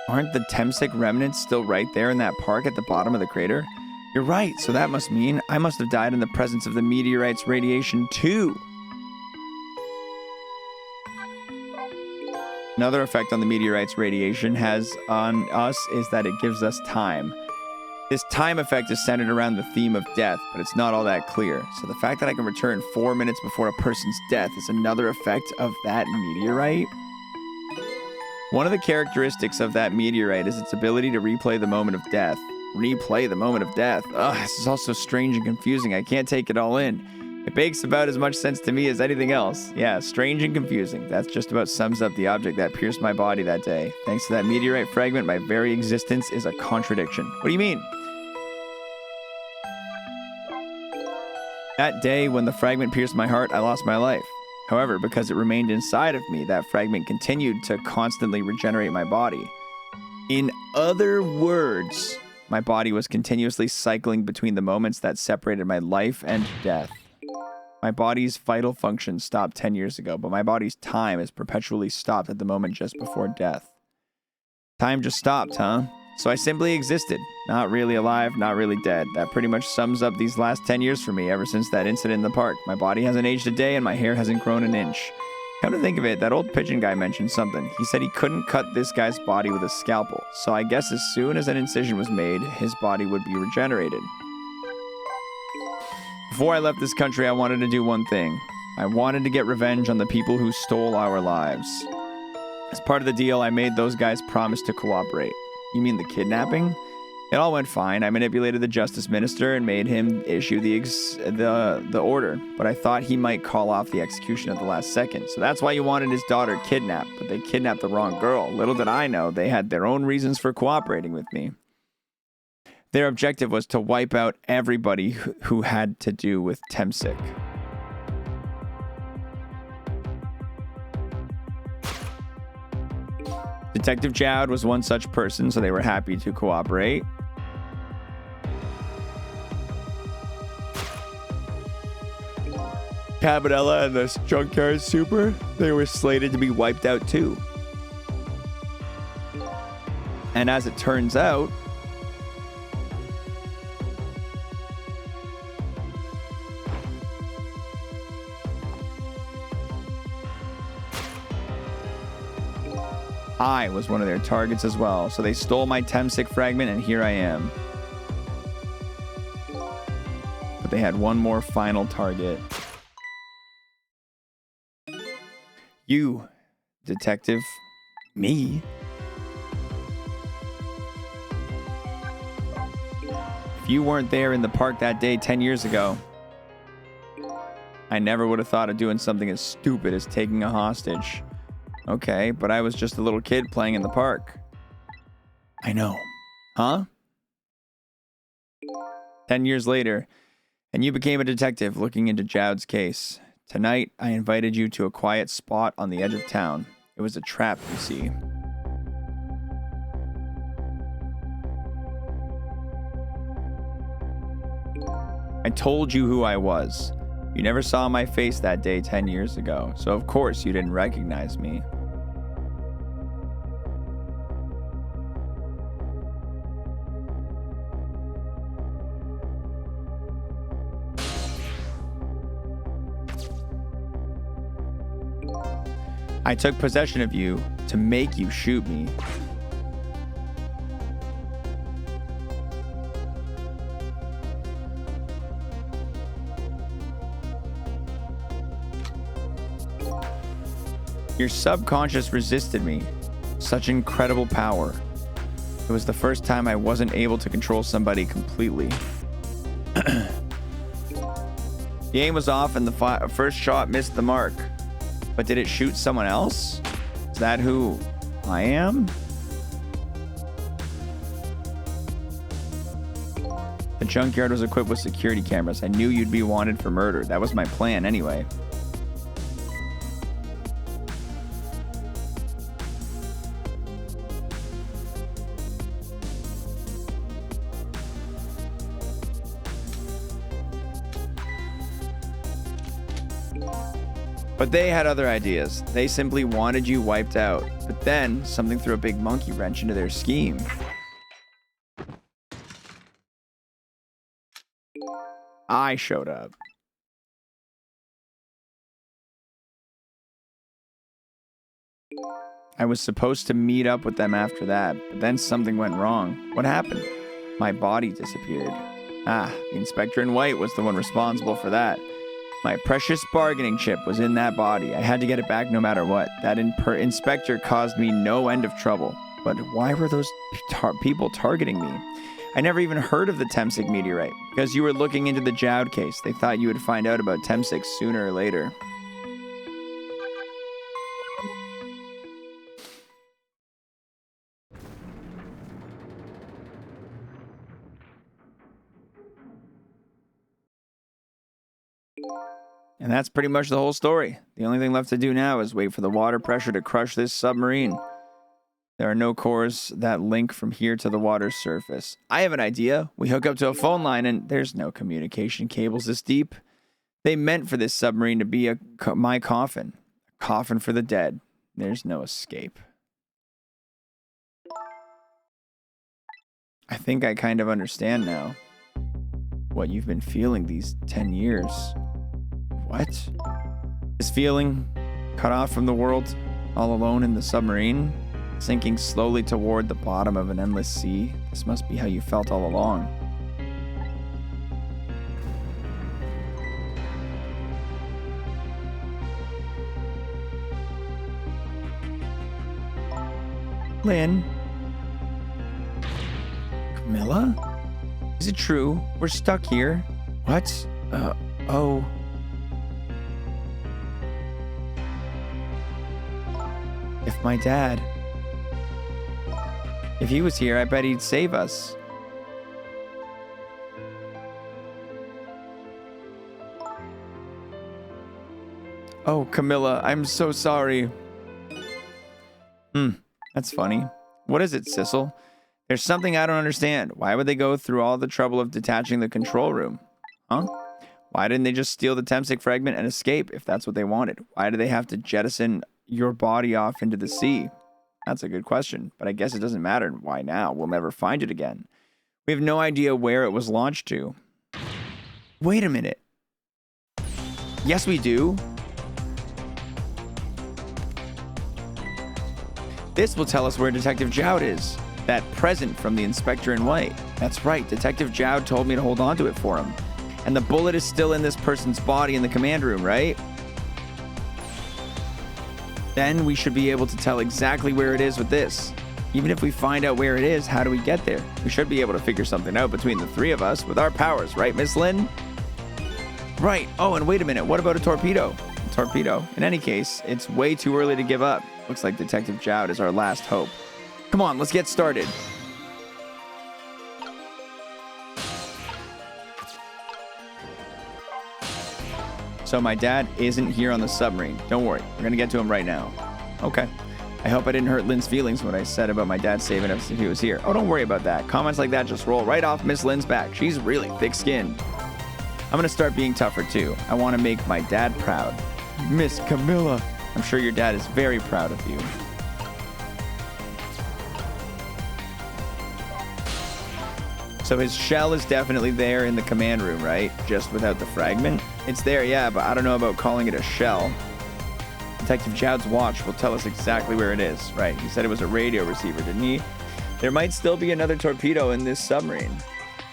Aren't the Temsic remnants still right there in that park at the bottom of the crater? You're right, so that must mean I must have died in the presence of the meteorite's radiation too. Another effect on the meteorite's radiation has on us is that it gives us time. This time effect is centered around the theme of death, but it's not all that clear. So the fact that I can return 4 minutes before a person's death is another effect of that meteorite. One of the characteristics of that meteorite is its ability to replay the moment of death. Replay the moment of death. Ugh, this is also strange and confusing. I can't take it all in. It makes about as much sense to me as anything else. Yeah, strange and confusing. That just about sums up the object that pierced my body that day. Thanks to that meteorite fragment, my very existence is a contradiction. What do you mean? That day, when the fragment pierced my heart, I lost my life. However, because it remained inside of me, that fragment continued to constantly regenerate my body. In other words, my body was continuously cycling between the moments that separated my life and death. My body's vital function stopped 10 years ago, but my body's time is perpetually stopped at the moment just before death. Time just stopped, huh? So I simply existed. Not really alive, not really dead. That pretty much sums up these last 10 years for me ever since that incident in the park. My body hasn't aged a day and my hair hasn't grown an inch. Come to think of it, that old pigeon guy mentioned something. He said he couldn't cut this guy's body with a scalpel, so I guess as soon as an incision was made, his body would be regenerated. Before I left this country, I wanted to do one thing. I wanted to get revenge on the people who stole our lives. As part of the deal, I made those guys promise to cooperate. You mean the kidnapping? It all went fine. I manipulated the justice minister and made him issue the order, but I thought he might call off the execution at the last second. So that's why you wanted his daughter kidnapped, but they kidnapped the wrong girl. Little did I know, they had their own reasons for cooperating with me. Their objective was to wipe out everybody who had to do with Temsic. Detective Jowd was one such person, so they were happy to cooperate. Cabanella and the Junkyard Super, they were slated to be wiped out too. And as it turns out, I was one of their targets as well, so they stole my Temsic fragment and here I am. But they had one more final target. You, detective. Me? If you weren't there in the park that day 10 years ago, I never would have thought of doing something as stupid as taking a hostage. Okay, but I was just a little kid playing in the park. I know. Huh? 10 years later, and you became a detective looking into Jowd's case. Tonight, I invited you to a quiet spot on the edge of town. It was a trap, you see. I told you who I was. You never saw my face that day 10 years ago, so of course you didn't recognize me. I took possession of you to make you shoot me. Your subconscious resisted me. Such incredible power. It was the first time I wasn't able to control somebody completely. The aim was off and the first shot missed the mark. But did it shoot someone else? Is that who I am? The junkyard was equipped with security cameras. I knew you'd be wanted for murder. That was my plan anyway. But they had other ideas. They simply wanted you wiped out. But then, something threw a big monkey wrench into their scheme. I showed up. I was supposed to meet up with them after that, but then something went wrong. What happened? My body disappeared. The inspector in white was the one responsible for that. My precious bargaining chip was in that body. I had to get it back no matter what. That inspector caused me no end of trouble. But why were those people targeting me? I never even heard of the Temsik meteorite. Because you were looking into the Jowd case. They thought you would find out about Temsik sooner or later. And that's pretty much the whole story. The only thing left to do now is wait for the water pressure to crush this submarine. There are no cores that link from here to the water's surface. I have an idea. We hook up to a phone line and there's no communication cables this deep. They meant for this submarine to be my coffin. A coffin for the dead. There's no escape. I think I kind of understand now what you've been feeling these 10 years. What? This feeling, cut off from the world, all alone in the submarine, sinking slowly toward the bottom of an endless sea. This must be how you felt all along. Lynn? Camilla? Is it true? We're stuck here. What? Oh. If my dad... If he was here, I bet he'd save us. Oh, Camilla, I'm so sorry. That's funny. What is it, Sissel? There's something I don't understand. Why would they go through all the trouble of detaching the control room? Huh? Why didn't they just steal the Temsik fragment and escape if that's what they wanted? Why do they have to jettison your body off into the sea? That's a good question, but I guess it doesn't matter. Why now? We'll never find it again. We have no idea where it was launched to. Wait a minute. Yes, we do. This will tell us where Detective Jowd is. That present from the inspector in white. That's right. Detective Jowd told me to hold on to it for him. And the bullet is still in this person's body in the command room, right? Then we should be able to tell exactly where it is with this. Even if we find out where it is, how do we get there? We should be able to figure something out between the three of us with our powers, right, Miss Lynn? Right. Oh, and wait a minute. What about a torpedo? Torpedo. In any case, it's way too early to give up. Looks like Detective Jowd is our last hope. Come on, let's get started. So my dad isn't here on the submarine. Don't worry. We're going to get to him right now. Okay. I hope I didn't hurt Lynn's feelings when I said about my dad saving us if he was here. Oh, don't worry about that. Comments like that just roll right off Miss Lynn's back. She's really thick-skinned. I'm going to start being tougher, too. I want to make my dad proud. Miss Camilla. I'm sure your dad is very proud of you. So his shell is definitely there in the command room, right? Just without the fragment. It's there, yeah, but I don't know about calling it a shell. Detective Jowd's watch will tell us exactly where it is. Right, he said it was a radio receiver, didn't he? There might still be another torpedo in this submarine.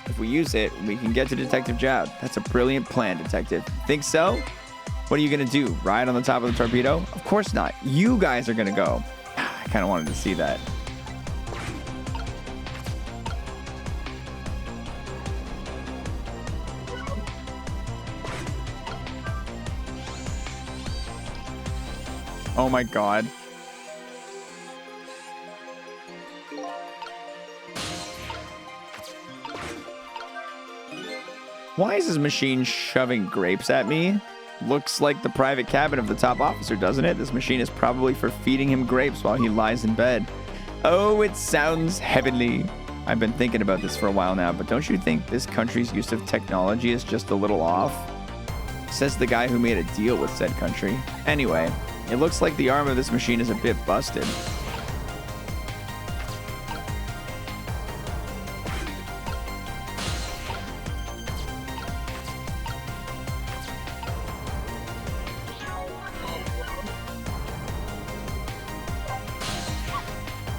If we use it, we can get to Detective Jowd. That's a brilliant plan, Detective. Think so? What are you going to do? Ride on the top of the torpedo? Of course not. You guys are going to go. I kind of wanted to see that. Oh my God. Why is this machine shoving grapes at me? Looks like the private cabin of the top officer, doesn't it? This machine is probably for feeding him grapes while he lies in bed. Oh, it sounds heavenly. I've been thinking about this for a while now, but don't you think this country's use of technology is just a little off? Says the guy who made a deal with said country. Anyway, it looks like the arm of this machine is a bit busted.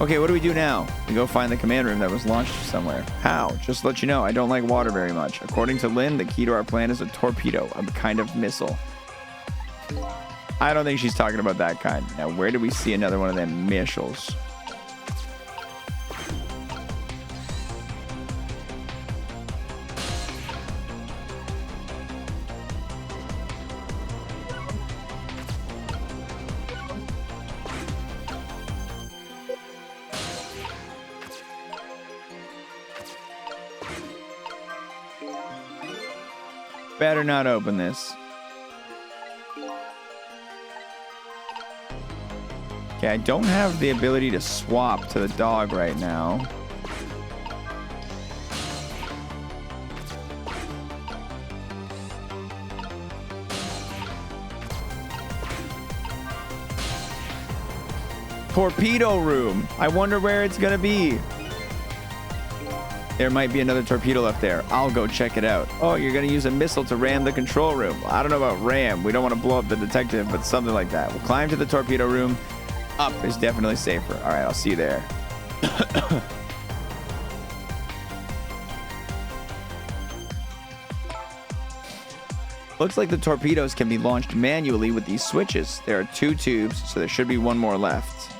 Okay, what do we do now? We go find the command room that was launched somewhere. How? Just to let you know, I don't like water very much. According to Lynn, the key to our plan is a torpedo, a kind of missile. I don't think she's talking about that kind. Now, where do we see another one of them missiles? Better not open this. Okay, I don't have the ability to swap to the dog right now. Torpedo room. I wonder where it's gonna be. There might be another torpedo up there. I'll go check it out. Oh, you're going to use a missile to ram the control room. I don't know about ram. We don't want to blow up the detective, but something like that. We'll climb to the torpedo room. Up is definitely safer. All right, I'll see you there. Looks like the torpedoes can be launched manually with these switches. There are 2 tubes, so there should be 1 more left.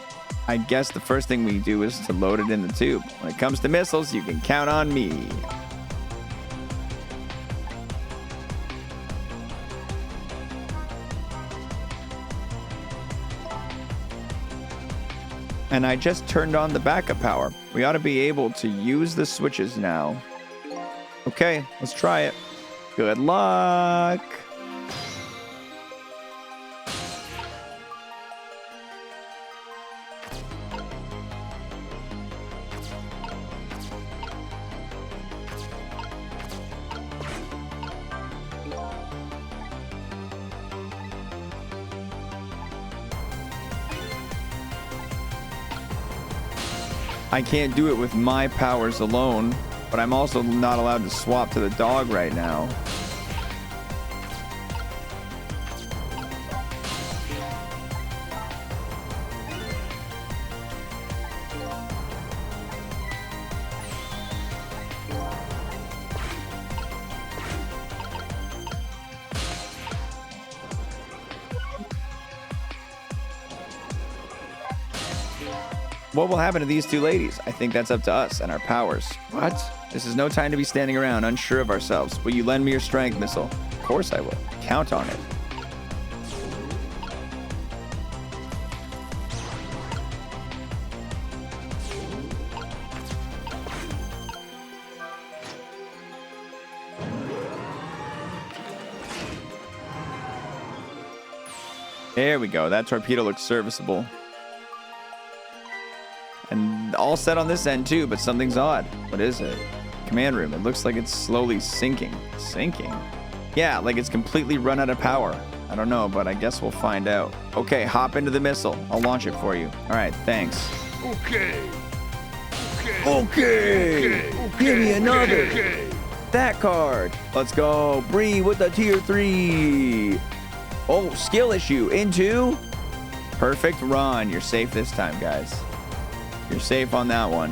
I guess the first thing we do is to load it in the tube. When it comes to missiles, you can count on me. And I just turned on the backup power. We ought to be able to use the switches now. Okay, let's try it. Good luck. I can't do it with my powers alone, but I'm also not allowed to swap to the dog right now. What will happen to these 2 ladies? I think that's up to us and our powers. What? This is no time to be standing around unsure of ourselves. Will you lend me your strength missile? Of course I will. Count on it. There we go. That torpedo looks serviceable. And all set on this end too, but something's odd. What is it? Command room. It looks like it's slowly sinking. Sinking? Yeah, like it's completely run out of power. I don't know, but I guess we'll find out. Okay, hop into the missile. I'll launch it for you. All right, thanks. Okay. Okay. Give me another. Okay. That card. Let's go. Bree with the tier 3. Oh, skill issue. Into Perfect run. You're safe this time, guys. You're safe on that one.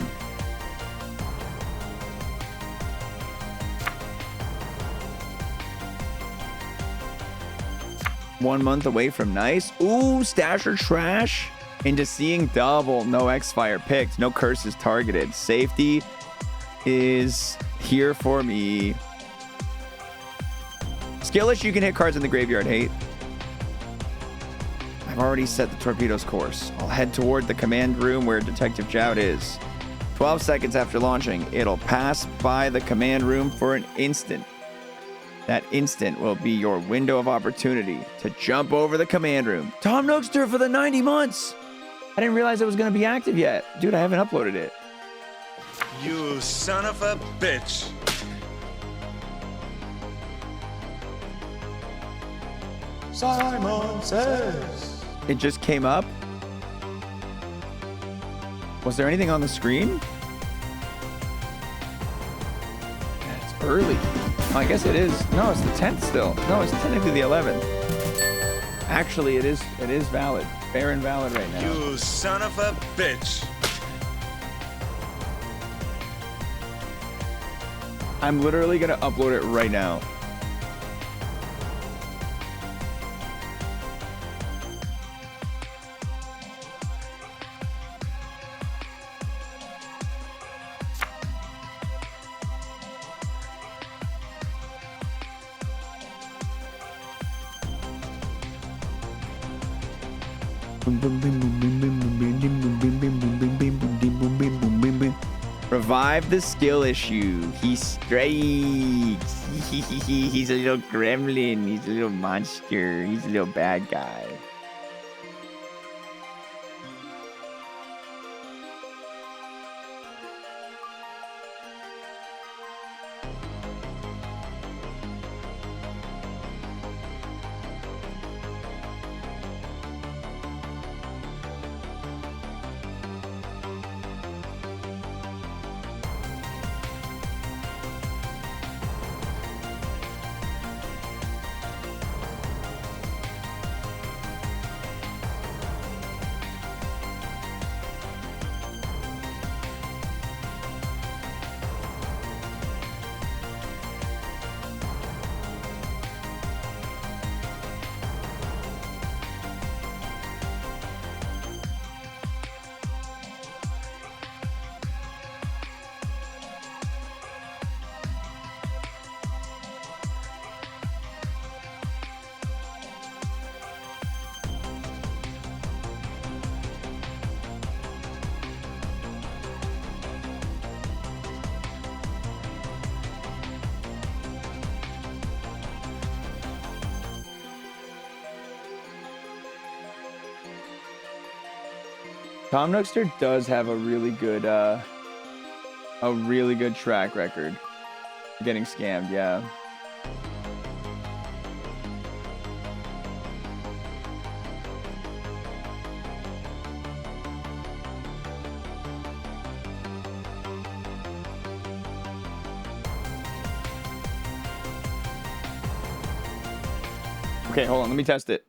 One month away from nice. Ooh, stash or trash. Into seeing double. No X-Fire picked. No curses targeted. Safety is here for me. Skillish, you can hit cards in the graveyard. Hate. I've already set the torpedo's course. I'll head toward the command room where Detective Jout is. 12 seconds after launching, it'll pass by the command room for an instant. That instant will be your window of opportunity to jump over the command room. Tom Nookster for the 90 months. I didn't realize it was going to be active yet. Dude, I haven't uploaded it. You son of a bitch. Simon Says. It just came up. Was there anything on the screen? Yeah, it's early. Oh, I guess it is. No, it's the 10th still. No, it's technically the 11th. Actually, it is valid. Fair and valid right now. You son of a bitch. I'm literally going to upload it right now. Revive the skill issue. He strikes. He's a little gremlin. He's a little monster. He's a little bad guy. Tom Nookster does have a really good track record. Getting scammed, yeah. Okay, hold on, let me test it.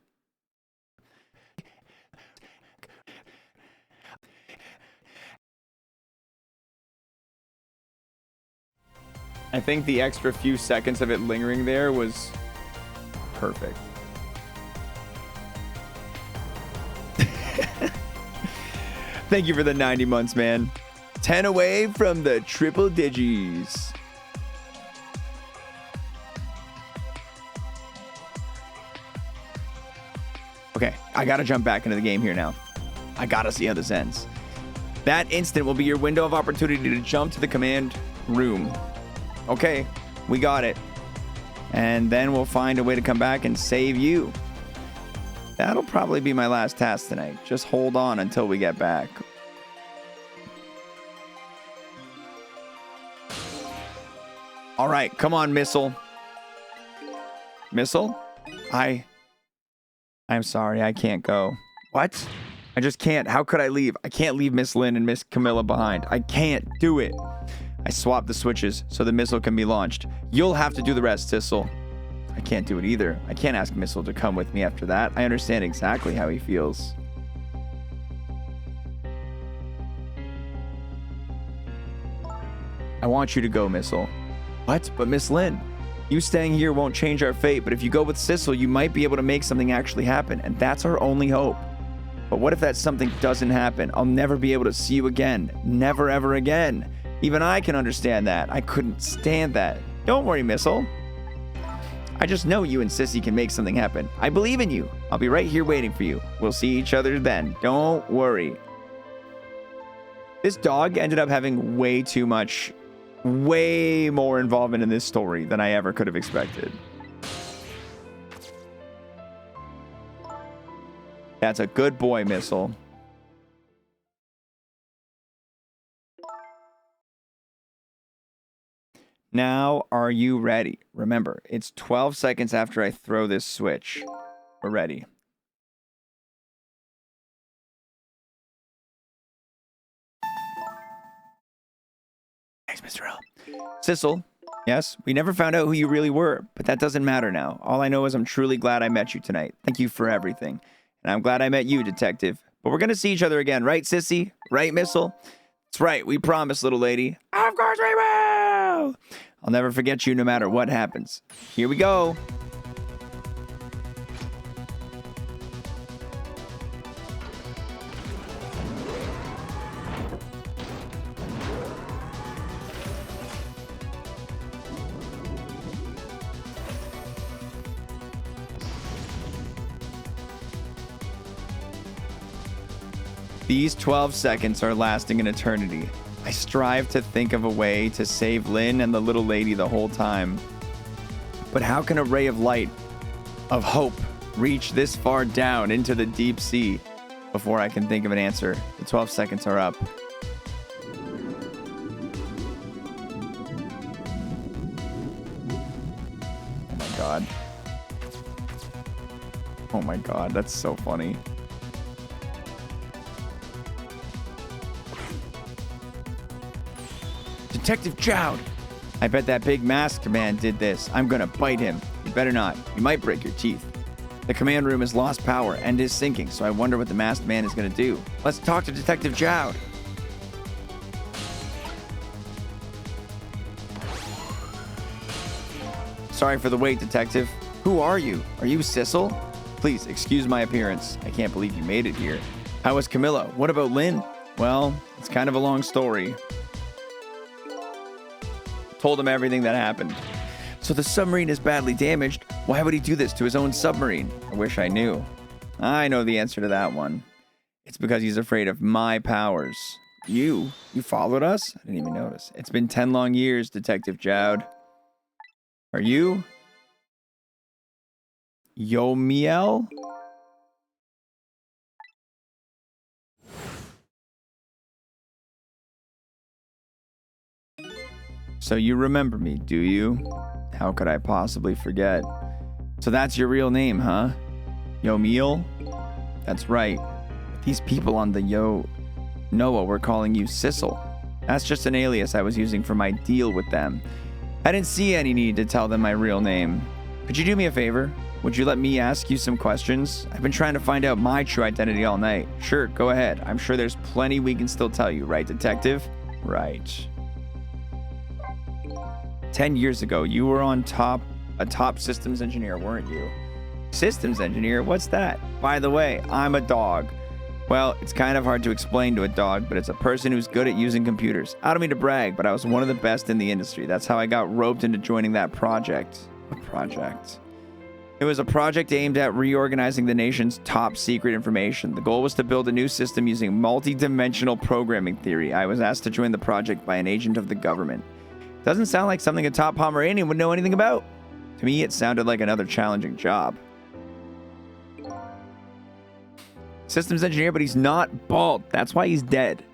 I think the extra few seconds of it lingering there was perfect. Thank you for the 90 months, man. 10 away from the triple digis. Okay, I gotta jump back into the game here now. I gotta see how this ends. That instant will be your window of opportunity to jump to the command room. Okay, we got it. And then we'll find a way to come back and save you. That'll probably be my last task tonight. Just hold on until we get back. All right, come on, Missile. Missile? I'm sorry, I can't go. What? I just can't. How could I leave? I can't leave Miss Lynn and Miss Camilla behind. I can't do it. I swapped the switches so the missile can be launched. You'll have to do the rest, Sissel. I can't do it either. I can't ask Missile to come with me after that. I understand exactly how he feels. I want you to go, Missile. What? But Miss Lynn, you staying here won't change our fate, but if you go with Sissel, you might be able to make something actually happen, and that's our only hope. But what if that something doesn't happen? I'll never be able to see you again. Never, ever again. Even I can understand that. I couldn't stand that. Don't worry, Missile. I just know you and Sissy can make something happen. I believe in you. I'll be right here waiting for you. We'll see each other then. Don't worry. This dog ended up having way more involvement in this story than I ever could have expected. That's a good boy, Missile. Now, are you ready? Remember, it's 12 seconds after I throw this switch. We're ready. Thanks, Mr. L. Sissel, yes, we never found out who you really were, but that doesn't matter now. All I know is I'm truly glad I met you tonight. Thank you for everything. And I'm glad I met you, Detective. But we're going to see each other again, right, Sissy? Right, Missile? That's right, we promise, little lady. Of course we will! I'll never forget you no matter what happens. Here we go. These 12 seconds are lasting an eternity. I strive to think of a way to save Lynn and the little lady the whole time. But how can a ray of light, of hope, reach this far down into the deep sea before I can think of an answer? The 12 seconds are up. Oh my god. Oh my god, that's so funny. Detective Jowd! I bet that big masked man did this. I'm gonna bite him. You better not. You might break your teeth. The command room has lost power and is sinking, so I wonder what the masked man is gonna do. Let's talk to Detective Jowd. Sorry for the wait, Detective. Who are you? Are you Sissel? Please, excuse my appearance. I can't believe you made it here. How is Camilla? What about Lynn? Well, it's kind of a long story. Told him everything that happened. So the submarine is badly damaged. Why would he do this to his own submarine? I wish I knew. I know the answer to that one. It's because he's afraid of my powers. You followed us? I didn't even notice. It's been 10 long years, Detective Jowd. Are you? Yomiel? So you remember me, do you? How could I possibly forget? So that's your real name, huh? Yomiel? That's right. These people on the Noah were calling you Sissel. That's just an alias I was using for my deal with them. I didn't see any need to tell them my real name. Could you do me a favor? Would you let me ask you some questions? I've been trying to find out my true identity all night. Sure, go ahead. I'm sure there's plenty we can still tell you, right, Detective? Right. 10 years ago, you were a top systems engineer, weren't you? Systems engineer? What's that? By the way, I'm a dog. Well, it's kind of hard to explain to a dog, but it's a person who's good at using computers. I don't mean to brag, but I was one of the best in the industry. That's how I got roped into joining that project. What project? It was a project aimed at reorganizing the nation's top secret information. The goal was to build a new system using multi-dimensional programming theory. I was asked to join the project by an agent of the government. Doesn't sound like something a top Pomeranian would know anything about. To me, it sounded like another challenging job. Systems engineer, but he's not bald. That's why he's dead.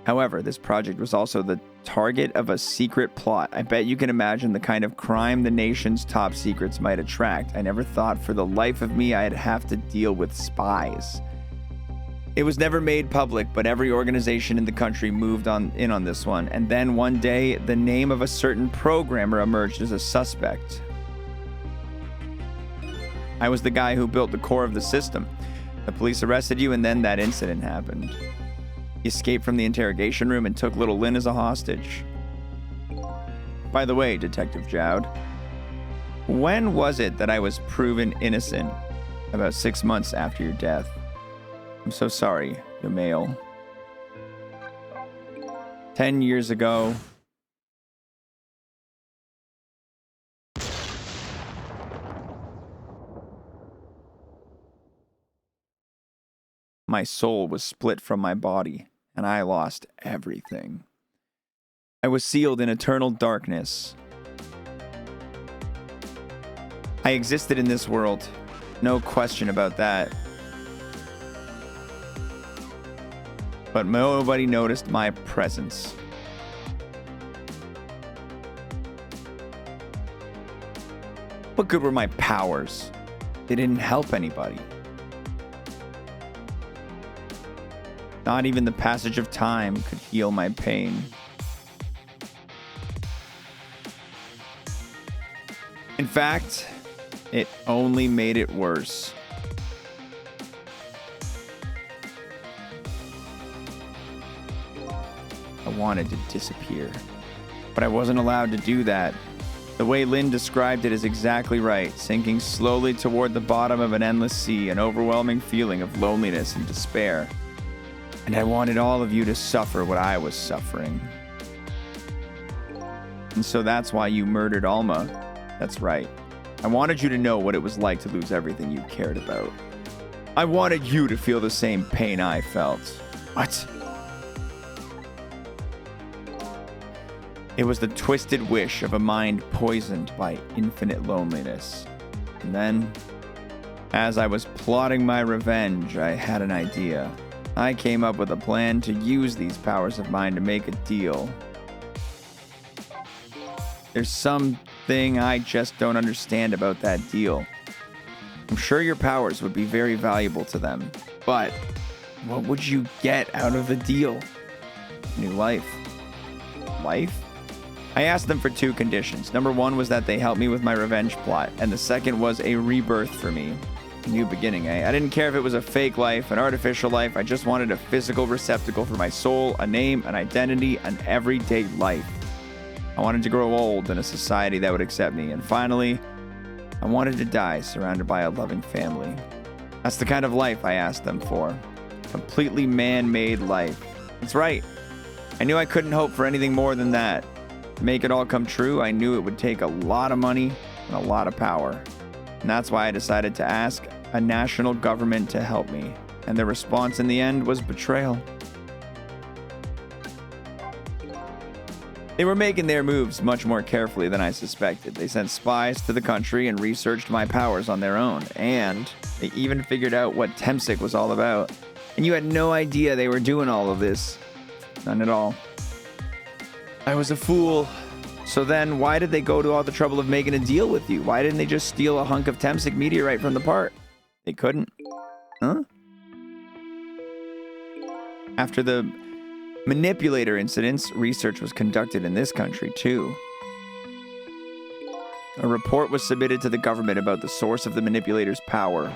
However, this project was also the target of a secret plot. I bet you can imagine the kind of crime the nation's top secrets might attract. I never thought for the life of me I'd have to deal with spies. It was never made public, but every organization in the country moved in on this one. And then one day, the name of a certain programmer emerged as a suspect. I was the guy who built the core of the system. The police arrested you, and then that incident happened. You escaped from the interrogation room and took little Lynn as a hostage. By the way, Detective Jowd, when was it that I was proven innocent? About 6 months after your death. I'm so sorry, Yamail. 10 years ago. My soul was split from my body, and I lost everything. I was sealed in eternal darkness. I existed in this world. No question about that. But nobody noticed my presence. What good were my powers? They didn't help anybody. Not even the passage of time could heal my pain. In fact, it only made it worse. I wanted to disappear, but I wasn't allowed to do that. The way Lynn described it is exactly right, sinking slowly toward the bottom of an endless sea, an overwhelming feeling of loneliness and despair. And I wanted all of you to suffer what I was suffering. And so that's why you murdered Alma. That's right. I wanted you to know what it was like to lose everything you cared about. I wanted you to feel the same pain I felt. What? It was the twisted wish of a mind poisoned by infinite loneliness. And then, as I was plotting my revenge, I had an idea. I came up with a plan to use these powers of mine to make a deal. There's something I just don't understand about that deal. I'm sure your powers would be very valuable to them, but what would you get out of the deal? New life. Life? I asked them for 2 conditions. Number 1 was that they help me with my revenge plot, and the second was a rebirth for me. A new beginning, eh? I didn't care if it was a fake life, an artificial life. I just wanted a physical receptacle for my soul, a name, an identity, an everyday life. I wanted to grow old in a society that would accept me. And finally, I wanted to die surrounded by a loving family. That's the kind of life I asked them for. Completely man-made life. That's right. I knew I couldn't hope for anything more than that. To make it all come true, I knew it would take a lot of money and a lot of power. And that's why I decided to ask a national government to help me. And the response in the end was betrayal. They were making their moves much more carefully than I suspected. They sent spies to the country and researched my powers on their own. And they even figured out what Temsic was all about. And you had no idea they were doing all of this. None at all. I was a fool. So then, why did they go to all the trouble of making a deal with you? Why didn't they just steal a hunk of Temsic meteorite from the park? They couldn't. Huh? After the manipulator incidents, research was conducted in this country, too. A report was submitted to the government about the source of the manipulator's power.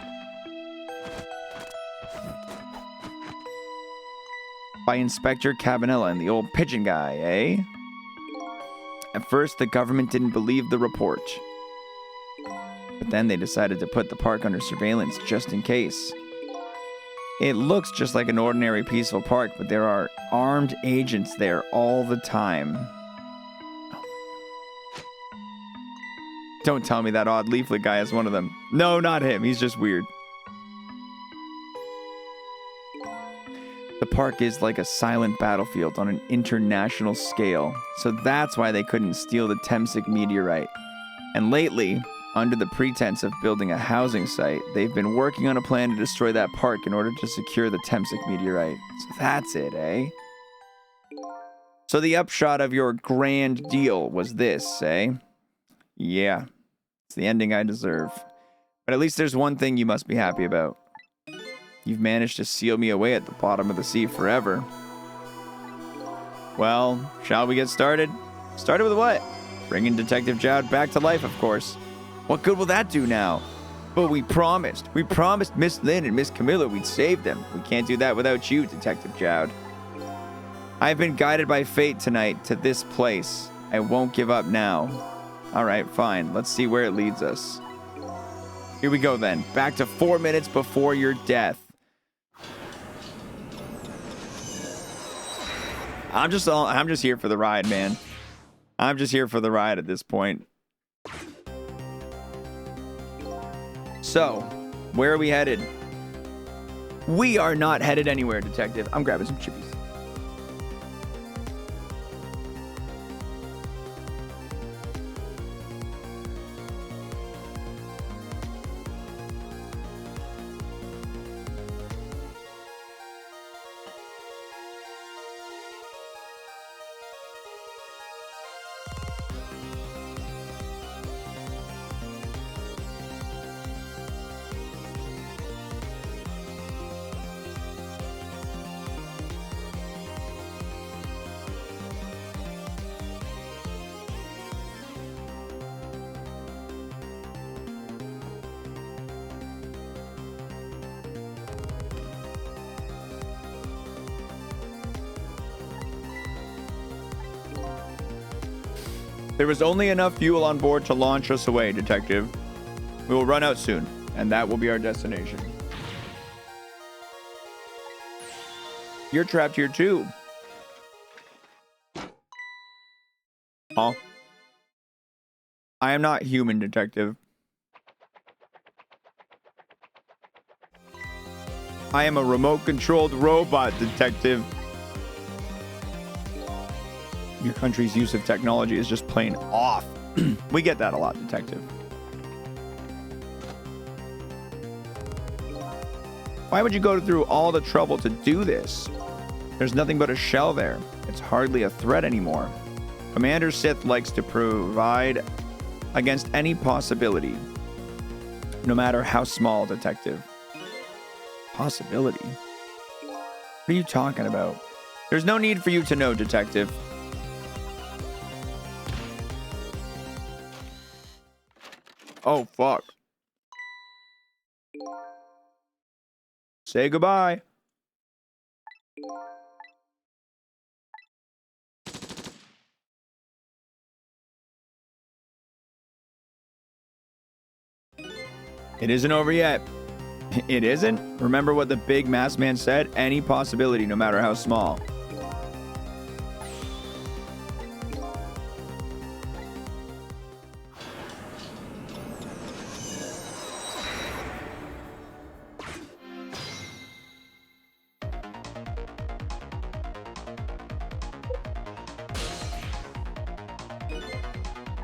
By Inspector Cabanella and the old pigeon guy, eh? At first, the government didn't believe the report. But then they decided to put the park under surveillance just in case. It looks just like an ordinary peaceful park, but there are armed agents there all the time. Don't tell me that odd leaflet guy is one of them. No, not him. He's just weird. The park is like a silent battlefield on an international scale, so that's why they couldn't steal the Temsic meteorite. And lately, under the pretense of building a housing site, they've been working on a plan to destroy that park in order to secure the Temsic meteorite. So that's it, eh? So the upshot of your grand deal was this, eh? Yeah, it's the ending I deserve. But at least there's one thing you must be happy about. You've managed to seal me away at the bottom of the sea forever. Well, shall we get started? Started with what? Bringing Detective Jowd back to life, of course. What good will that do now? But we promised Miss Lynn and Miss Camilla we'd save them. We can't do that without you, Detective Jowd. I've been guided by fate tonight to this place, I won't give up now. All right, fine. Let's see where it leads us. Here we go then. Back to 4 minutes before your death. I'm just here for the ride, man. I'm just here for the ride at this point. So, where are we headed? We are not headed anywhere, detective. I'm grabbing some chippies. There was only enough fuel on board to launch us away, detective. We will run out soon, and that will be our destination. You're trapped here too. Huh? I am not human, detective. I am a remote-controlled robot, detective. Your country's use of technology is just plain off. We get that a lot, detective. Why would you go through all the trouble to do this? There's nothing but a shell there. It's hardly a threat anymore. Commander Sith likes to provide against any possibility, no matter how small, detective. Possibility? What are you talking about? There's no need for you to know, detective. Oh, fuck. Say goodbye. It isn't over yet. It isn't? Remember what the big masked man said? Any possibility, no matter how small.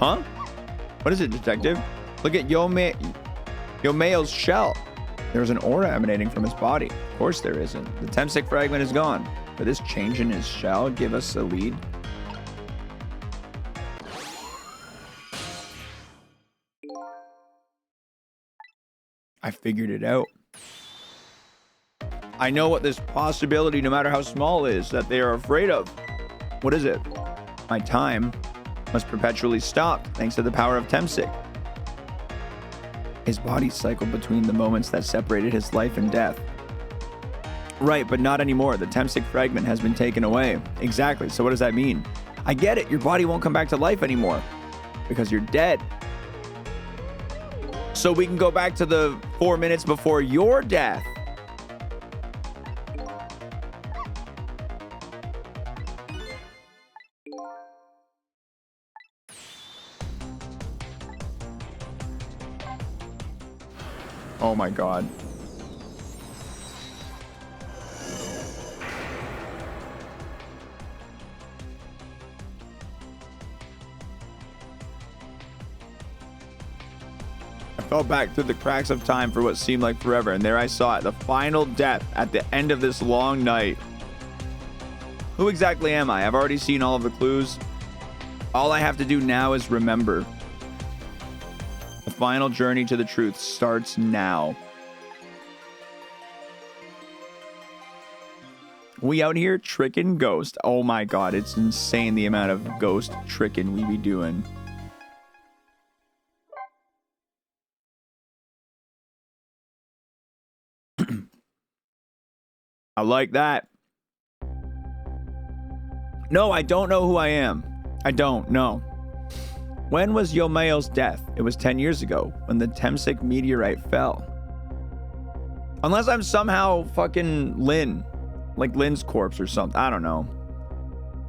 Huh? What is it, detective? Look at Yomail's shell. There's an aura emanating from his body. Of course there isn't. The Temsic fragment is gone. Could this change in his shell give us a lead? I figured it out. I know what this possibility, no matter how small, is that they are afraid of. What is it? My time must perpetually stop thanks to the power of Temsic. His body cycled between the moments that separated his life and death. Right, but not anymore. The Temsic fragment has been taken away. Exactly, so what does that mean? I get it, your body won't come back to life anymore. Because you're dead. So we can go back to the 4 minutes before your death. Oh my god. I fell back through the cracks of time for what seemed like forever, and there I saw it, the final death at the end of this long night. Who exactly am I? I've already seen all of the clues. All I have to do now is remember. The final journey to the truth starts now. We out here tricking ghost. Oh my god, it's insane the amount of ghost tricking we be doing. I like that. No, I don't know who I am. I don't know. When was Yomayo's death? It was 10 years ago when the Temsik meteorite fell. Unless I'm somehow fucking Lin. Like Lin's corpse or something. I don't know.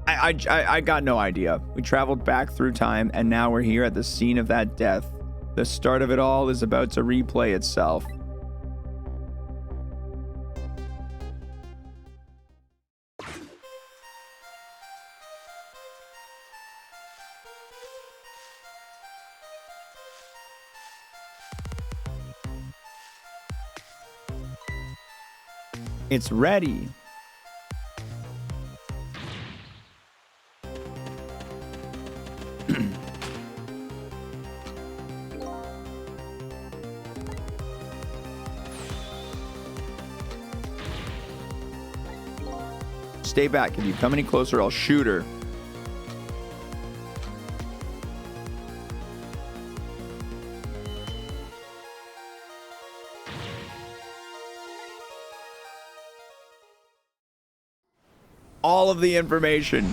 I got no idea. We traveled back through time and now we're here at the scene of that death. The start of it all is about to replay itself. It's ready. Stay back. If you come any closer, I'll shoot her. All of the information.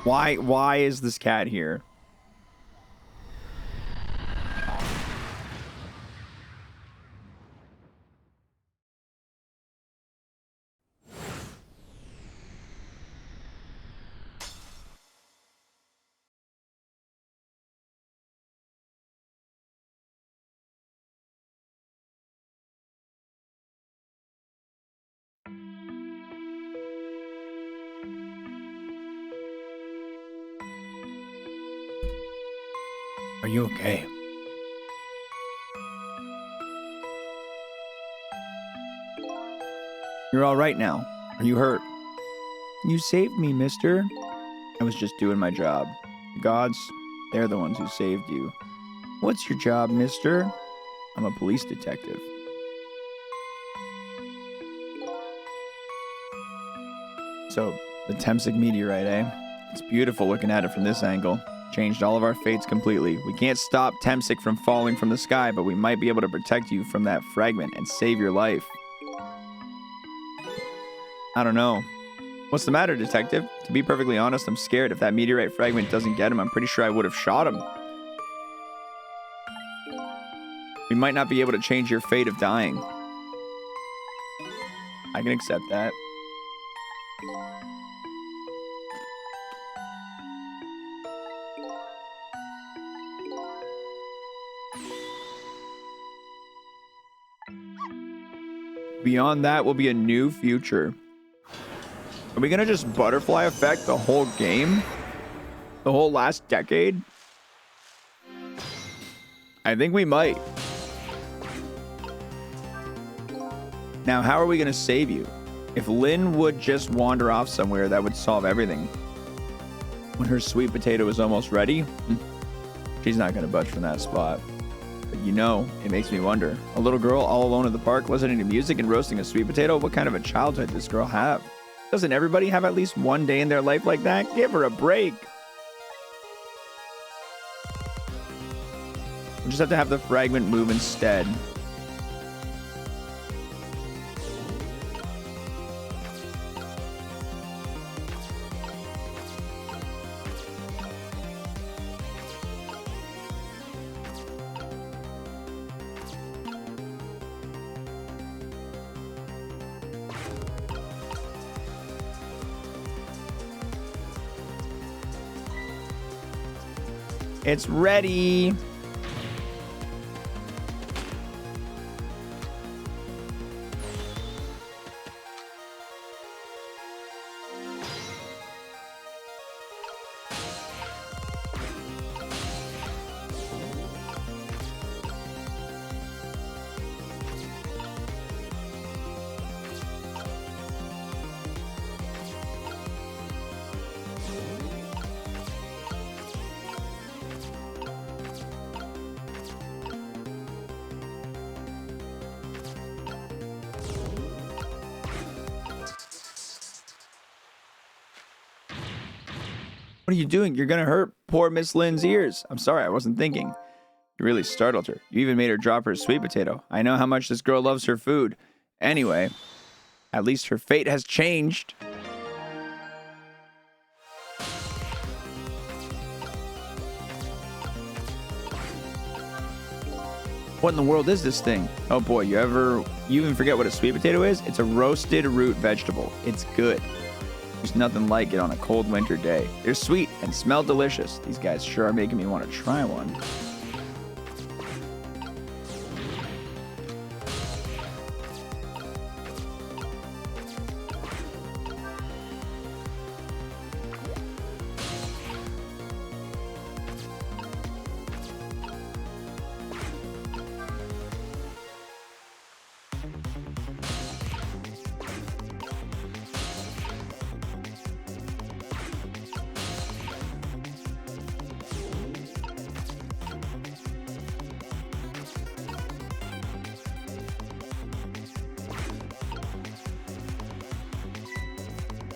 Why is this cat here? Are you okay? You're all right now. Are you hurt? You saved me, mister. I was just doing my job. The gods, they're the ones who saved you. What's your job, mister? I'm a police detective. So, the Temsik meteorite, eh? It's beautiful looking at it from this angle. Changed all of our fates completely. We can't stop Temsik from falling from the sky, but we might be able to protect you from that fragment and save your life. I don't know. What's the matter, detective? To be perfectly honest, I'm scared. If that meteorite fragment doesn't get him, I'm pretty sure I would have shot him. We might not be able to change your fate of dying. I can accept that. Beyond that will be a new future. Are we gonna just butterfly effect the whole game? The whole last decade? I think we might. Now, how are we gonna save you? If Lin would just wander off somewhere, that would solve everything. When her sweet potato is almost ready, she's not gonna budge from that spot. But you know, it makes me wonder. A little girl all alone in the park listening to music and roasting a sweet potato? What kind of a childhood does this girl have? Doesn't everybody have at least one day in their life like that? Give her a break. We'll just have to have the fragment move instead. It's ready. What are you doing? You're gonna hurt poor Miss Lynn's ears. I'm sorry, I wasn't thinking. You really startled her. You even made her drop her sweet potato. I know how much this girl loves her food. Anyway, at least her fate has changed. What in the world is this thing? Oh boy, you even forget what a sweet potato is? It's a roasted root vegetable. It's good. There's nothing like it on a cold winter day. They're sweet and smell delicious. These guys sure are making me want to try one.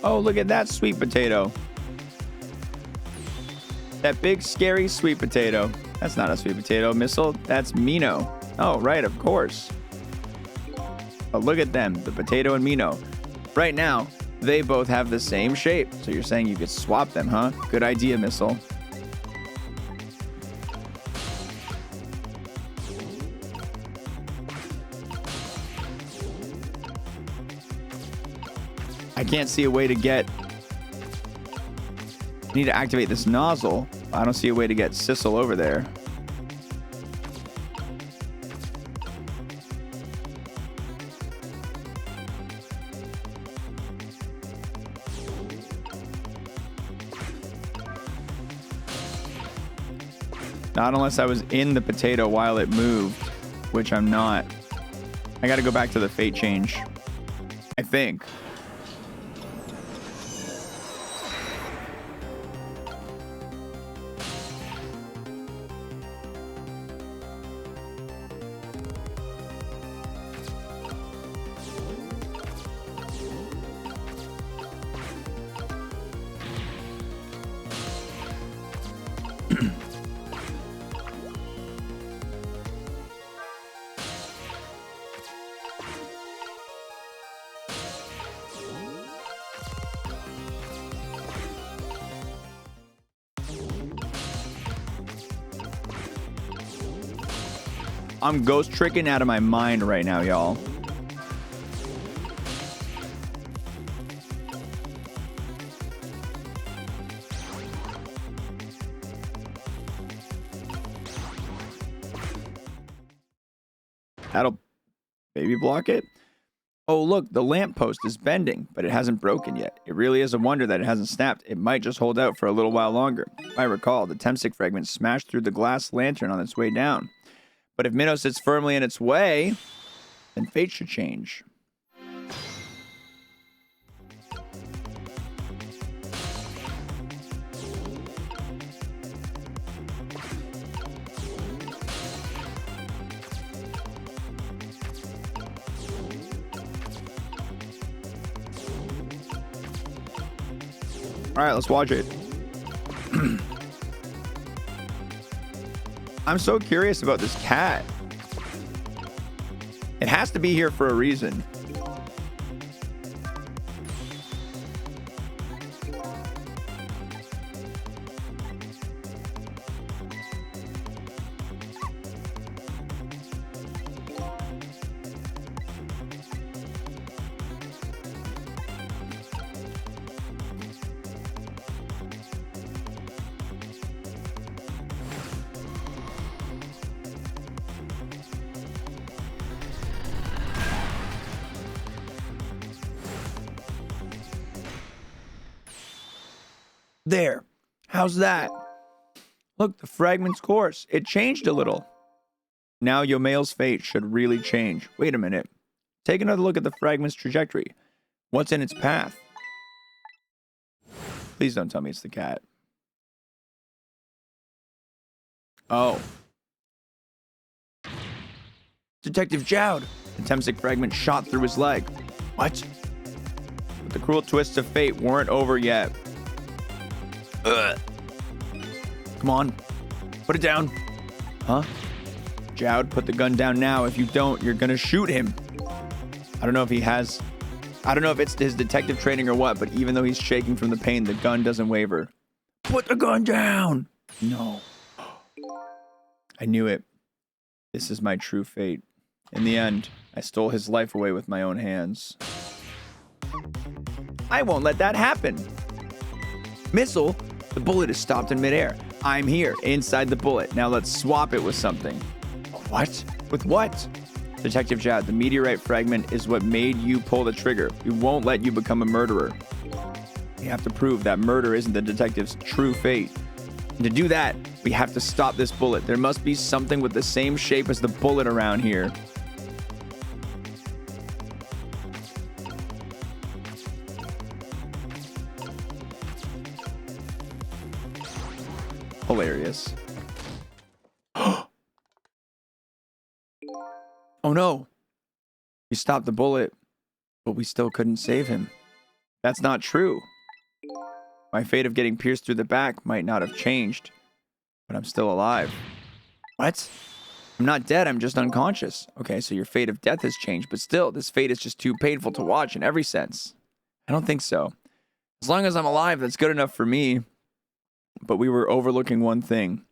Oh, look at that sweet potato. That big, scary sweet potato. That's not a sweet potato missile. That's Mino. Oh, right, of course. But look at them, the potato and Mino. Right now, they both have the same shape. So you're saying you could swap them, huh? Good idea, missile. I can't see a way to get... I need to activate this nozzle. I don't see a way to get Sissel over there. Not unless I was in the potato while it moved, which I'm not. I gotta go back to the fate change, I think. I'm ghost tricking out of my mind right now, y'all. That'll maybe block it. Oh, look, the lamppost is bending, but it hasn't broken yet. It really is a wonder that it hasn't snapped. It might just hold out for a little while longer. If I recall, the Temsic fragment smashed through the glass lantern on its way down. But if Minnow sits firmly in its way, then fate should change. All right, let's watch it. I'm so curious about this cat. It has to be here for a reason. There. How's that? Look, the fragment's course. It changed a little. Now Yomail's fate should really change. Wait a minute. Take another look at the fragment's trajectory. What's in its path? Please don't tell me it's the cat. Oh. Detective Jowd. The Temsic fragment shot through his leg. What? But the cruel twists of fate weren't over yet. Ugh. Come on. Put it down. Huh? Jowd, put the gun down now. If you don't, you're gonna shoot him. I don't know if it's his detective training or what, but even though he's shaking from the pain, the gun doesn't waver. Put the gun down! No. I knew it. This is my true fate. In the end, I stole his life away with my own hands. I won't let that happen. Missile, the bullet is stopped in midair. I'm here, inside the bullet. Now let's swap it with something. What? With what? Detective Jad, the meteorite fragment is what made you pull the trigger. We won't let you become a murderer. We have to prove that murder isn't the detective's true fate. And to do that, we have to stop this bullet. There must be something with the same shape as the bullet around here. Hilarious. Oh no. We stopped the bullet, but we still couldn't save him. That's not true. My fate of getting pierced through the back might not have changed, but I'm still alive. What? I'm not dead, I'm just unconscious. Okay, so your fate of death has changed, but still, this fate is just too painful to watch in every sense. I don't think so. As long as I'm alive, that's good enough for me. But we were overlooking one thing.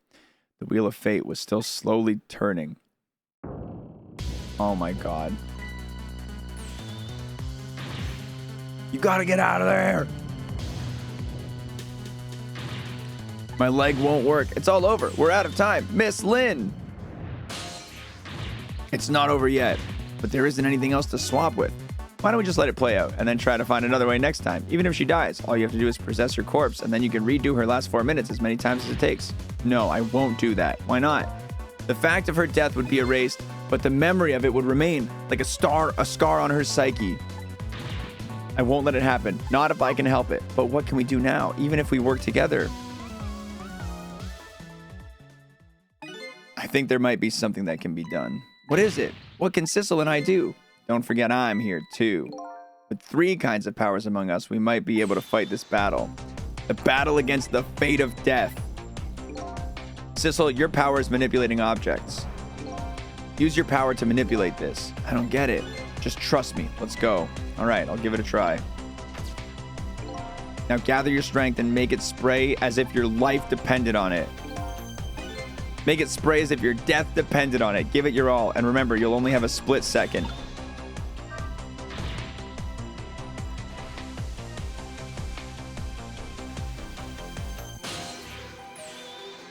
The wheel of fate was still slowly turning. Oh my god. You gotta get out of there! My leg won't work. It's all over. We're out of time. Miss Lynn! It's not over yet, but there isn't anything else to swap with. Why don't we just let it play out and then try to find another way next time? Even if she dies, all you have to do is possess her corpse and then you can redo her last 4 minutes as many times as it takes. No, I won't do that. Why not? The fact of her death would be erased, but the memory of it would remain like a scar on her psyche. I won't let it happen. Not if I can help it. But what can we do now, even if we work together? I think there might be something that can be done. What is it? What can Sissel and I do? Don't forget I'm here too. With 3 kinds of powers among us, we might be able to fight this battle. The battle against the fate of death. Sissel, your power is manipulating objects. Use your power to manipulate this. I don't get it. Just trust me. Let's go. All right, I'll give it a try. Now gather your strength and make it spray as if your life depended on it. Make it spray as if your death depended on it. Give it your all. And remember, you'll only have a split second.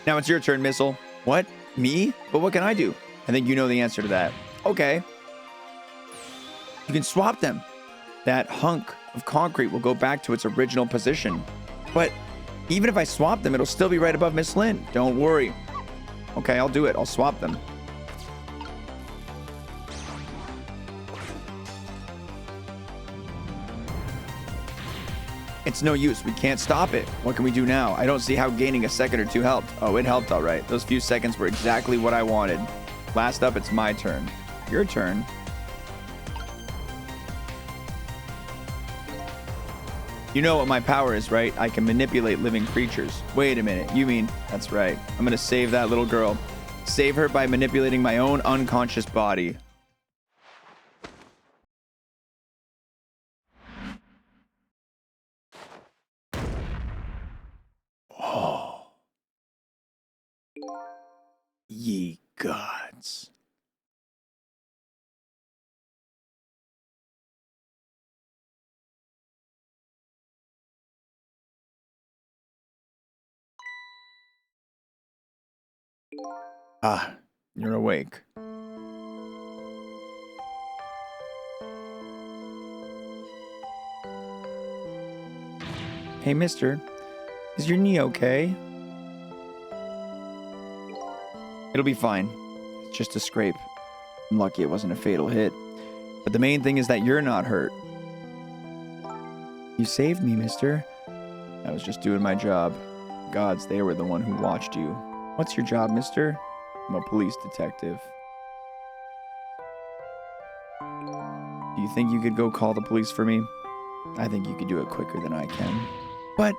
Now it's your turn, Missile. What? Me? But what can I do? I think you know the answer to that. Okay. You can swap them. That hunk of concrete will go back to its original position. But even if I swap them, it'll still be right above Miss Lynn. Don't worry. Okay, I'll do it. I'll swap them. It's no use. We can't stop it. What can we do now? I don't see how gaining a second or 2 helped. Oh, it helped all right. Those few seconds were exactly what I wanted. Last up, it's my turn. Your turn. You know what my power is, right? I can manipulate living creatures. Wait a minute. You mean... That's right. I'm going to save that little girl. Save her by manipulating my own unconscious body. Oh. Ye gods. Ah, you're awake. Hey, mister. Is your knee okay? It'll be fine. It's just a scrape. I'm lucky it wasn't a fatal hit. But the main thing is that you're not hurt. You saved me, mister. I was just doing my job. Gods, they were the one who watched you. What's your job, mister? I'm a police detective. Do you think you could go call the police for me? I think you could do it quicker than I can. But...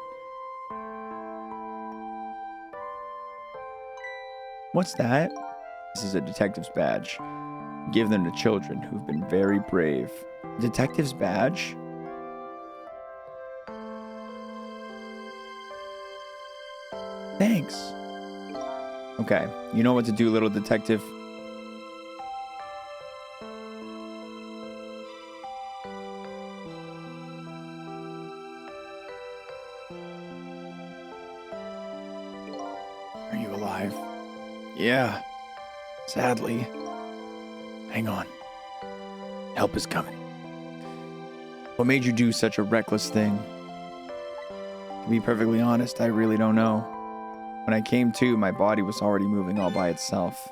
What's that? This is a detective's badge. Give them to children who've been very brave. A detective's badge? Thanks. Okay, you know what to do, little detective. alive. Yeah, sadly. Hang on. Help is coming. What made you do such a reckless thing? To be perfectly honest, I really don't know. When I came to, my body was already moving all by itself.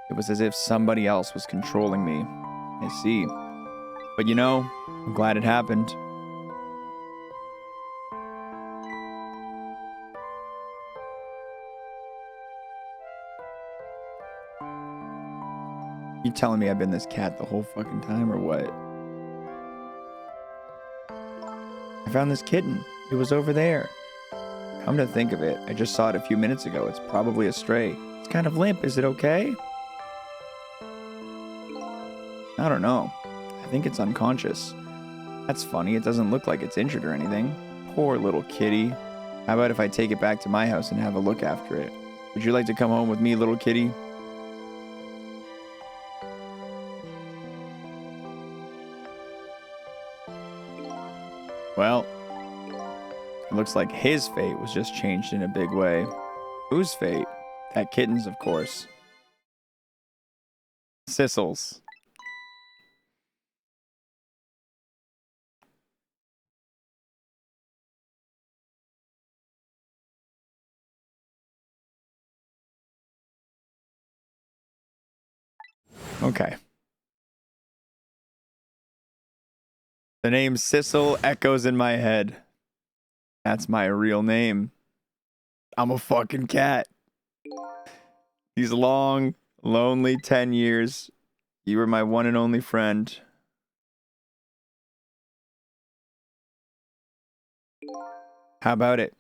It was as if somebody else was controlling me. I see. But you know, I'm glad it happened. You telling me I've been this cat the whole fucking time or what? I found this kitten. It was over there. Come to think of it, I just saw it a few minutes ago. It's probably a stray. It's kind of limp. Is it okay? I don't know. I think it's unconscious. That's funny. It doesn't look like it's injured or anything. Poor little kitty. How about if I take it back to my house and have a look after it? Would you like to come home with me, little kitty? Well, it looks like his fate was just changed in a big way. Whose fate? That kitten's, of course. Sissel's. Okay. The name Sissel echoes in my head. That's my real name. I'm a fucking cat. These long, lonely 10 years, you were my one and only friend. How about it?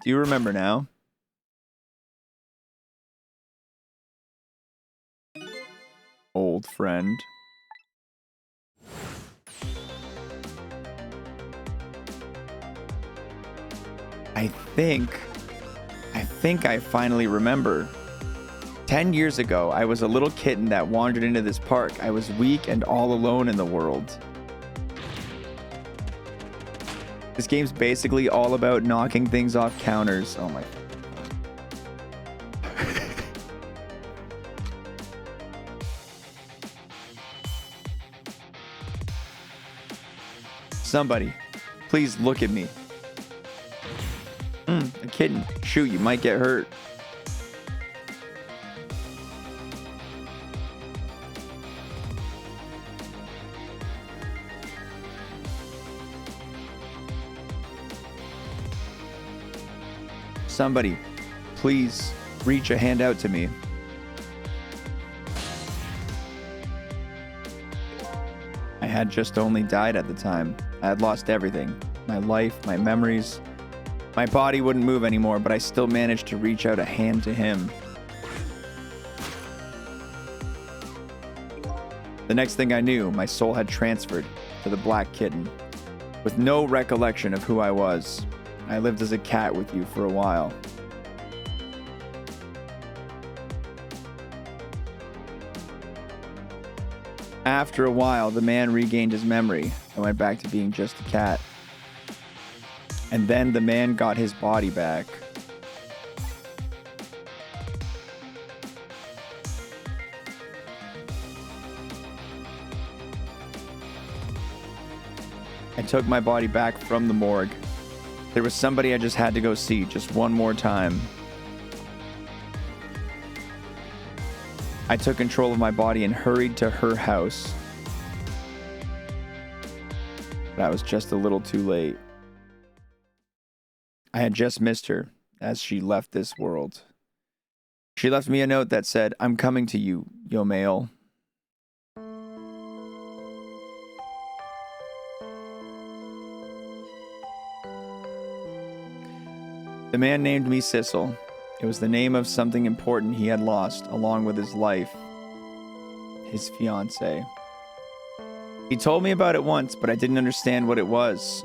Do you remember now? Old friend. I think I finally remember. 10 years ago, I was a little kitten that wandered into this park. I was weak and all alone in the world. This game's basically all about knocking things off counters. Oh my. Somebody, please look at me. A kitten. Shoot, you might get hurt. Somebody, please reach a hand out to me. I had just only died at the time. I had lost everything. My life, my memories. My body wouldn't move anymore, but I still managed to reach out a hand to him. The next thing I knew, my soul had transferred to the black kitten. With no recollection of who I was, I lived as a cat with you for a while. After a while, the man regained his memory and went back to being just a cat. And then the man got his body back. I took my body back from the morgue. There was somebody I just had to go see just one more time. I took control of my body and hurried to her house. But I was just a little too late. I had just missed her as she left this world. She left me a note that said, "I'm coming to you, Yomail." The man named me Sissel. It was the name of something important he had lost, along with his life. His fiancée. He told me about it once, but I didn't understand what it was.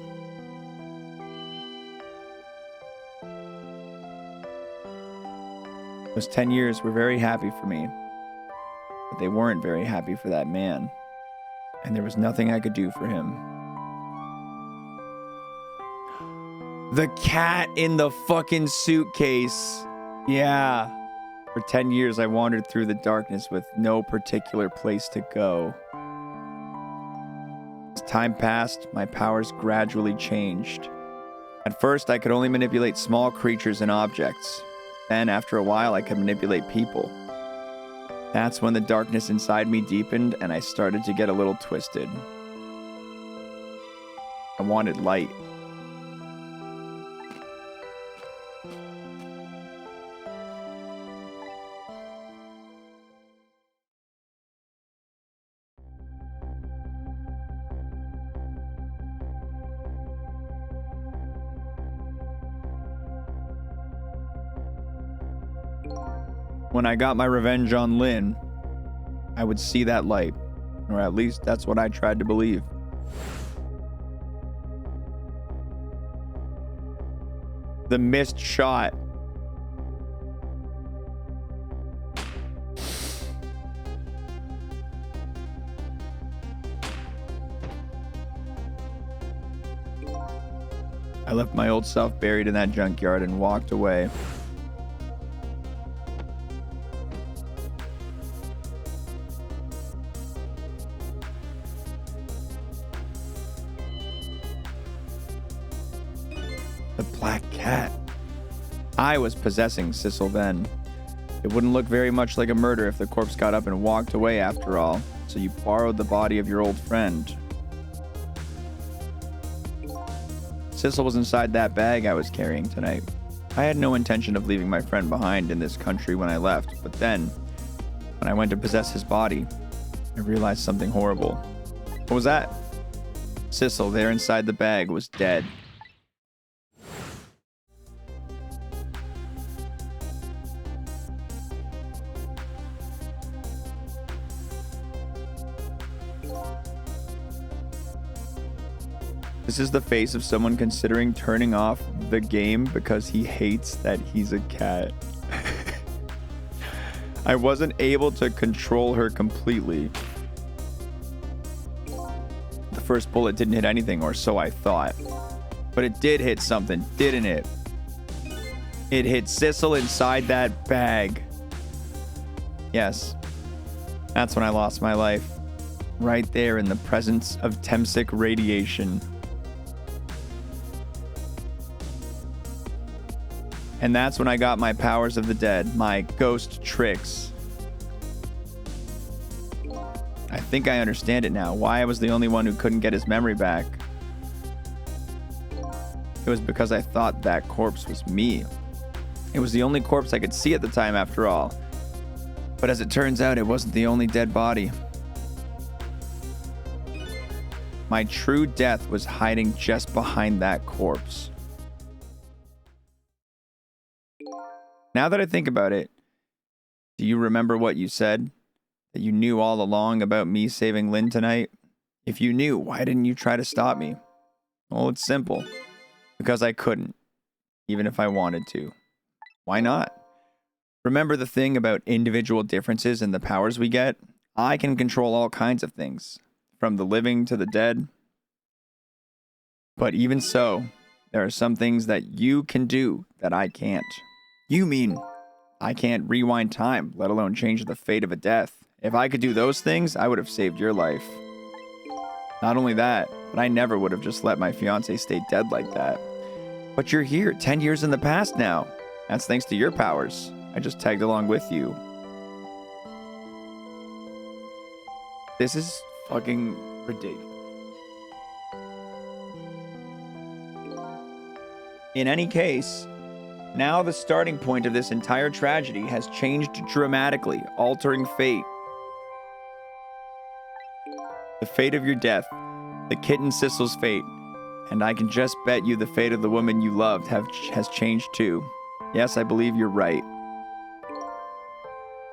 Those 10 years were very happy for me, but they weren't very happy for that man, and there was nothing I could do for him. The cat in the fucking suitcase. Yeah. For 10 years, I wandered through the darkness with no particular place to go. As time passed, my powers gradually changed. At first, I could only manipulate small creatures and objects. Then, after a while, I could manipulate people. That's when the darkness inside me deepened and I started to get a little twisted. I wanted light. When I got my revenge on Lynn, I would see that light, or at least that's what I tried to believe. The missed shot. I left my old self buried in that junkyard and walked away. The black cat. I was possessing Sissel then. It wouldn't look very much like a murder if the corpse got up and walked away after all, so you borrowed the body of your old friend. Sissel was inside that bag I was carrying tonight. I had no intention of leaving my friend behind in this country when I left, but then, when I went to possess his body, I realized something horrible. What was that? Sissel, there inside the bag, was dead. This is the face of someone considering turning off the game because he hates that he's a cat. I wasn't able to control her completely. The first bullet didn't hit anything, or so I thought. But it did hit something, didn't it? It hit Sissel inside that bag. Yes. That's when I lost my life. Right there in the presence of Temsic radiation. And that's when I got my powers of the dead, my ghost tricks. I think I understand it now, why I was the only one who couldn't get his memory back. It was because I thought that corpse was me. It was the only corpse I could see at the time after all. But as it turns out, it wasn't the only dead body. My true death was hiding just behind that corpse. Now that I think about it, do you remember what you said? That you knew all along about me saving Lynn tonight? If you knew, why didn't you try to stop me? Well, it's simple. Because I couldn't, even if I wanted to. Why not? Remember the thing about individual differences in the powers we get? I can control all kinds of things, from the living to the dead. But even so, there are some things that you can do that I can't. You mean I can't rewind time, let alone change the fate of a death. If I could do those things, I would have saved your life. Not only that, but I never would have just let my fiancé stay dead like that. But you're here, 10 years in the past now. That's thanks to your powers. I just tagged along with you. This is fucking ridiculous. In any case, now the starting point of this entire tragedy has changed dramatically, altering fate. The fate of your death, the kitten Sissel's fate, and I can just bet you the fate of the woman you loved has changed too. Yes, I believe you're right.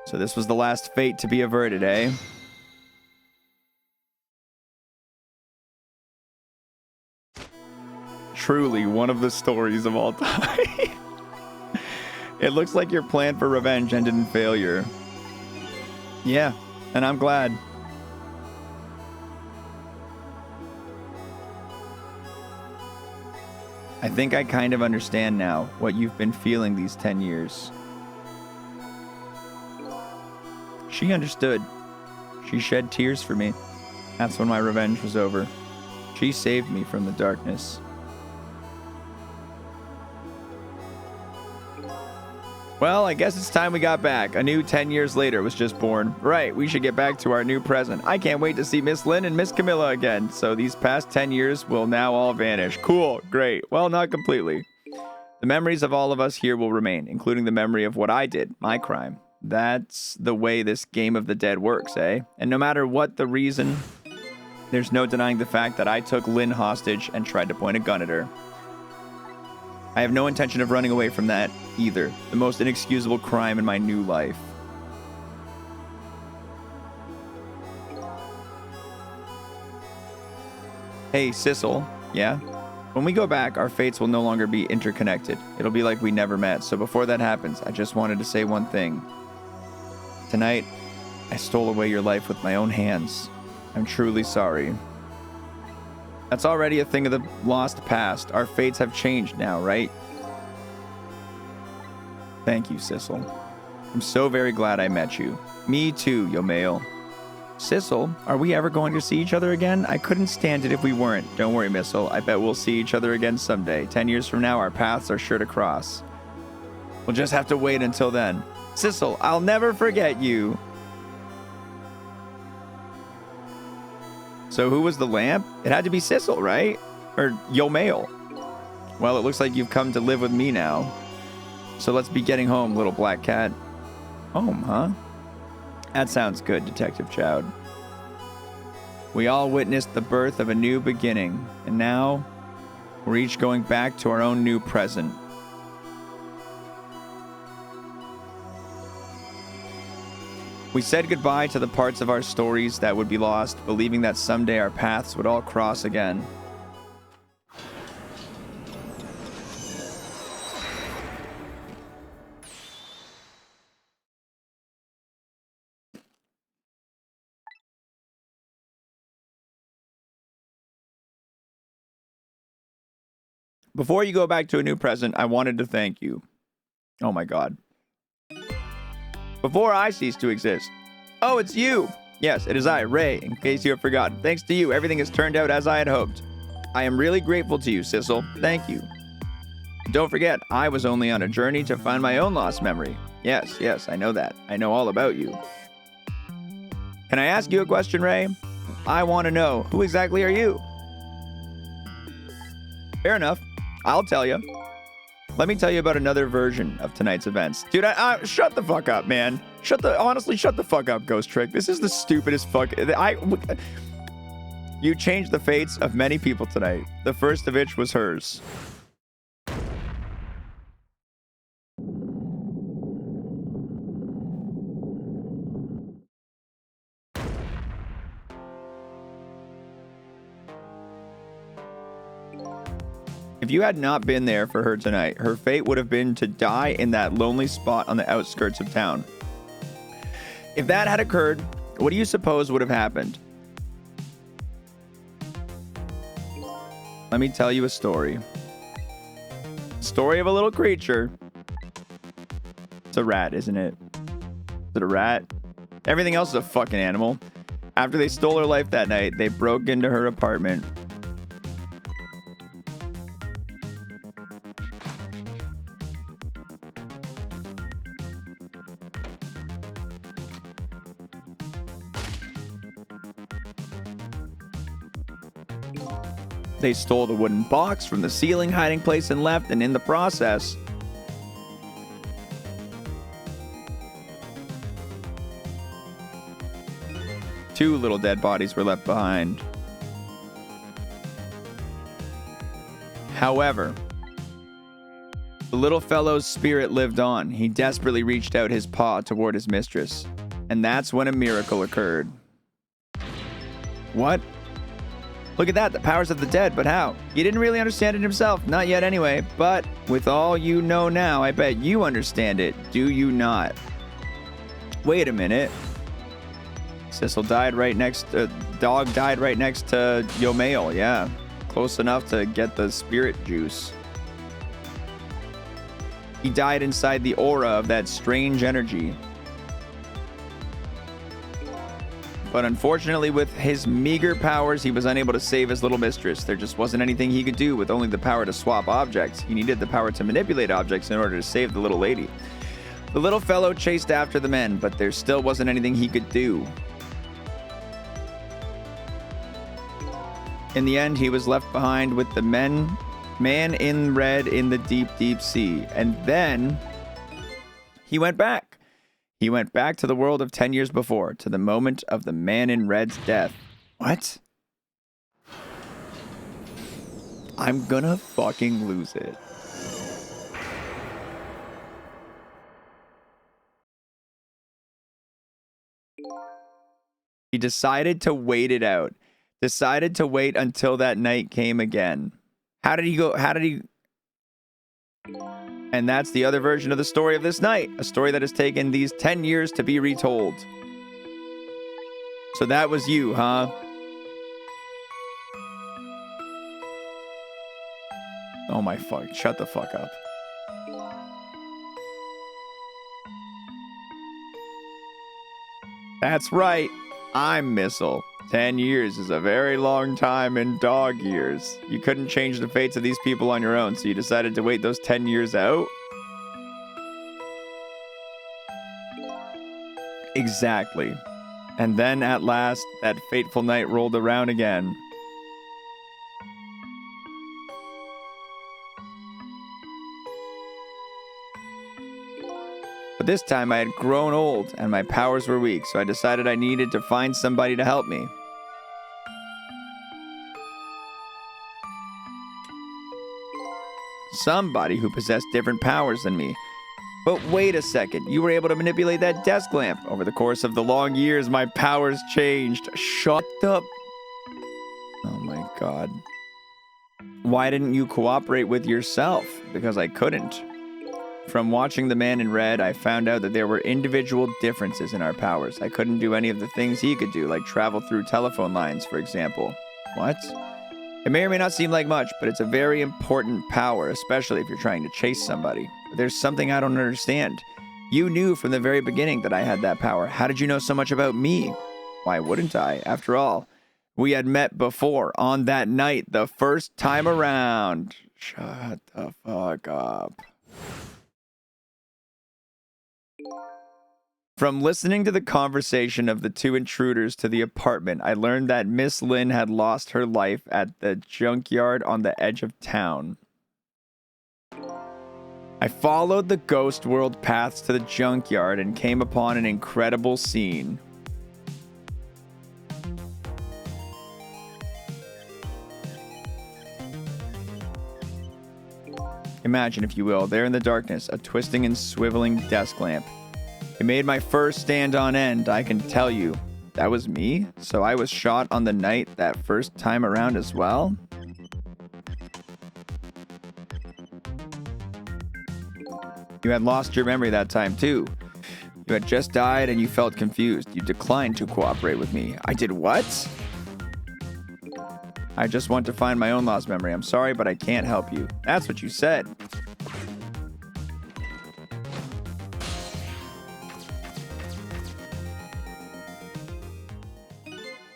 So this was the last fate to be averted, eh? Truly one of the stories of all time. It looks like your plan for revenge ended in failure. Yeah, and I'm glad. I think I kind of understand now what you've been feeling these 10 years. She understood. She shed tears for me. That's when my revenge was over. She saved me from the darkness. Well, I guess it's time we got back. A new 10 years later was just born. Right, we should get back to our new present. I can't wait to see Miss Lynn and Miss Camilla again. So these past 10 years will now all vanish. Cool, great. Well, not completely. The memories of all of us here will remain, including the memory of what I did, my crime. That's the way this game of the dead works, eh? And no matter what the reason, there's no denying the fact that I took Lynn hostage and tried to point a gun at her. I have no intention of running away from that either. The most inexcusable crime in my new life. Hey, Sissel. Yeah? When we go back, our fates will no longer be interconnected. It'll be like we never met. So before that happens, I just wanted to say one thing. Tonight, I stole away your life with my own hands. I'm truly sorry. That's already a thing of the lost past. Our fates have changed now, right? Thank you, Sissel. I'm so very glad I met you. Me too, Yomeo. Sissel, are we ever going to see each other again? I couldn't stand it if we weren't. Don't worry, Missile. I bet we'll see each other again someday. 10 years from now, our paths are sure to cross. We'll just have to wait until then. Sissel, I'll never forget you. So who was the lamp? It had to be Sissel, right? Or Yomeo. Well, it looks like you've come to live with me now. So let's be getting home, little black cat. Home, huh? That sounds good, Detective Chowd. We all witnessed the birth of a new beginning, and now we're each going back to our own new present. We said goodbye to the parts of our stories that would be lost, believing that someday our paths would all cross again. Before you go back to a new present, I wanted to thank you. Oh my god. Before I cease to exist. Oh, it's you! Yes, it is I, Ray, in case you have forgotten. Thanks to you, everything has turned out as I had hoped. I am really grateful to you, Sissel. Thank you. Don't forget, I was only on a journey to find my own lost memory. Yes, I know that. I know all about you. Can I ask you a question, Ray? I want to know, who exactly are you? Fair enough. I'll tell you. Let me tell you about another version of tonight's events. Dude, shut the fuck up, man. Honestly, shut the fuck up, Ghost Trick. This is the stupidest fuck. You changed the fates of many people tonight. The first of which was hers. If you had not been there for her tonight, her fate would have been to die in that lonely spot on the outskirts of town. If that had occurred, what do you suppose would have happened? Let me tell you a story. Story of a little creature. It's a rat, isn't it? Is it a rat? Everything else is a fucking animal. After they stole her life that night, they broke into her apartment. They stole the wooden box from the ceiling hiding place and left, and in the process, two little dead bodies were left behind. However, the little fellow's spirit lived on. He desperately reached out his paw toward his mistress, and that's when a miracle occurred. What? Look at that, the powers of the dead, but how? He didn't really understand it himself, not yet anyway, but with all you know now, I bet you understand it, do you not? Wait a minute. Sissel died right next to, dog died right next to Yomeo, yeah. Close enough to get the spirit juice. He died inside the aura of that strange energy. But unfortunately, with his meager powers, he was unable to save his little mistress. There just wasn't anything he could do with only the power to swap objects. He needed the power to manipulate objects in order to save the little lady. The little fellow chased after the men, but there still wasn't anything he could do. In the end, he was left behind with the man in red in the deep, deep sea. And then he went back. He went back to the world of 10 years before, to the moment of the man in red's death. What? I'm gonna fucking lose it. He decided to wait it out. Decided to wait until that night came again. How did he go? And that's the other version of the story of this night. A story that has taken these 10 years to be retold. So that was you, huh? Oh my fuck. Shut the fuck up. That's right. I'm Missile. 10 years is a very long time in dog years. You couldn't change the fates of these people on your own, so you decided to wait those 10 years out? Exactly. And then at last, that fateful night rolled around again. But this time I had grown old and my powers were weak, so I decided I needed to find somebody to help me. Somebody who possessed different powers than me. But wait a second, you were able to manipulate that desk lamp. Over the course of the long years, my powers changed. Shut up. Oh my god. Why didn't you cooperate with yourself? Because I couldn't. From watching the man in red, I found out that there were individual differences in our powers. I couldn't do any of the things he could do, like travel through telephone lines, for example. What? It may or may not seem like much, but it's a very important power, especially if you're trying to chase somebody. But there's something I don't understand. You knew from the very beginning that I had that power. How did you know so much about me? Why wouldn't I? After all, we had met before on that night, the first time around. Shut the fuck up. From listening to the conversation of the two intruders to the apartment, I learned that Miss Lynn had lost her life at the junkyard on the edge of town. I followed the ghost world paths to the junkyard and came upon an incredible scene. Imagine, if you will, there in the darkness, a twisting and swiveling desk lamp. It made my fur stand on end, I can tell you. That was me? So I was shot on the night that first time around as well? You had lost your memory that time too. You had just died and you felt confused. You declined to cooperate with me. I did what? I just want to find my own lost memory. I'm sorry, but I can't help you. That's what you said.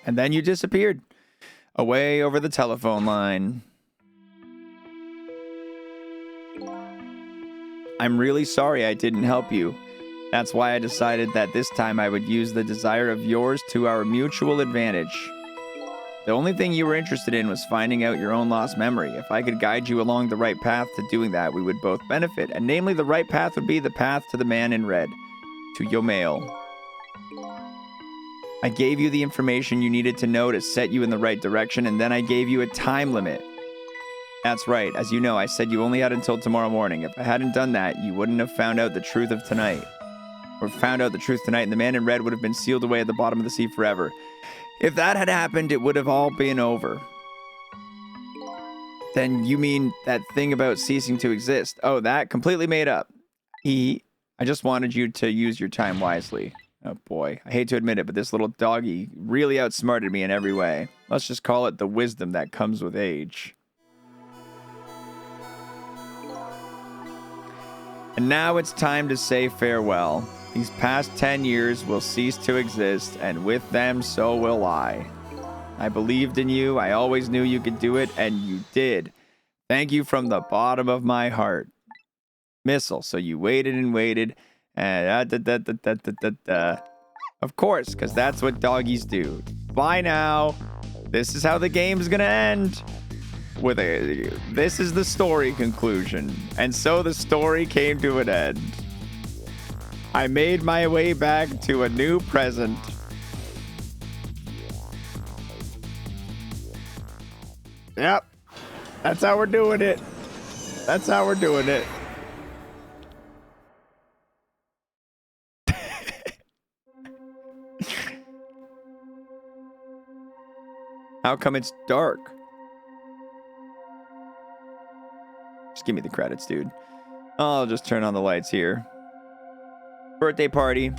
And then you disappeared. Away over the telephone line. I'm really sorry I didn't help you. That's why I decided that this time I would use the desire of yours to our mutual advantage. The only thing you were interested in was finding out your own lost memory. If I could guide you along the right path to doing that, we would both benefit. And namely, the right path would be the path to the man in red. To your mail. I gave you the information you needed to know to set you in the right direction, and then I gave you a time limit. That's right. As you know, I said you only had until tomorrow morning. If I hadn't done that, you wouldn't have found out the truth of tonight. Or found out the truth tonight, and the man in red would have been sealed away at the bottom of the sea forever. If that had happened, it would have all been over. Then you mean that thing about ceasing to exist? Oh, that? Completely made up. I just wanted you to use your time wisely. Oh boy, I hate to admit it, but this little doggy really outsmarted me in every way. Let's just call it the wisdom that comes with age. And now it's time to say farewell. These past 10 years will cease to exist, and with them, so will I. I believed in you. I always knew you could do it, and you did. Thank you from the bottom of my heart. Missile. So you waited and waited, and of course, because that's what doggies do. Bye now. This is how the game's gonna end. This is the story conclusion. And so the story came to an end. I made my way back to a new present. Yep. That's how we're doing it. That's how we're doing it. How come it's dark? Just give me the credits, dude. I'll just turn on the lights here. Birthday party.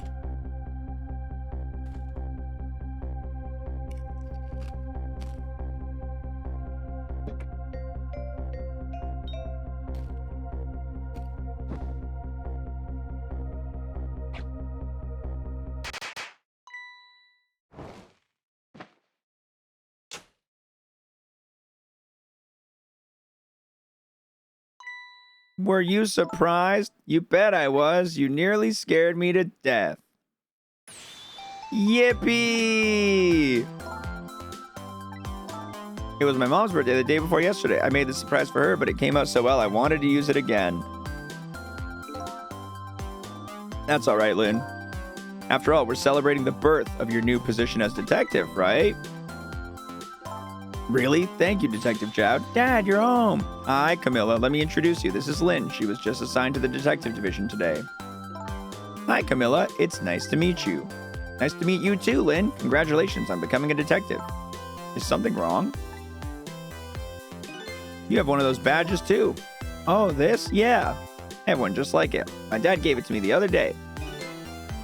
Were you surprised? You bet I was. You nearly scared me to death. Yippee! It was my mom's birthday the day before yesterday. I made the surprise for her, but it came out so well I wanted to use it again. That's all right, Lynn. After all, we're celebrating the birth of your new position as detective, right? Really? Thank you, Detective Jowd. Dad, you're home. Hi, Camilla. Let me introduce you. This is Lynn. She was just assigned to the detective division today. Hi, Camilla. It's nice to meet you. Nice to meet you too, Lynn. Congratulations on becoming a detective. Is something wrong? You have one of those badges too. Oh, this? Yeah. I have one just like it. My dad gave it to me the other day.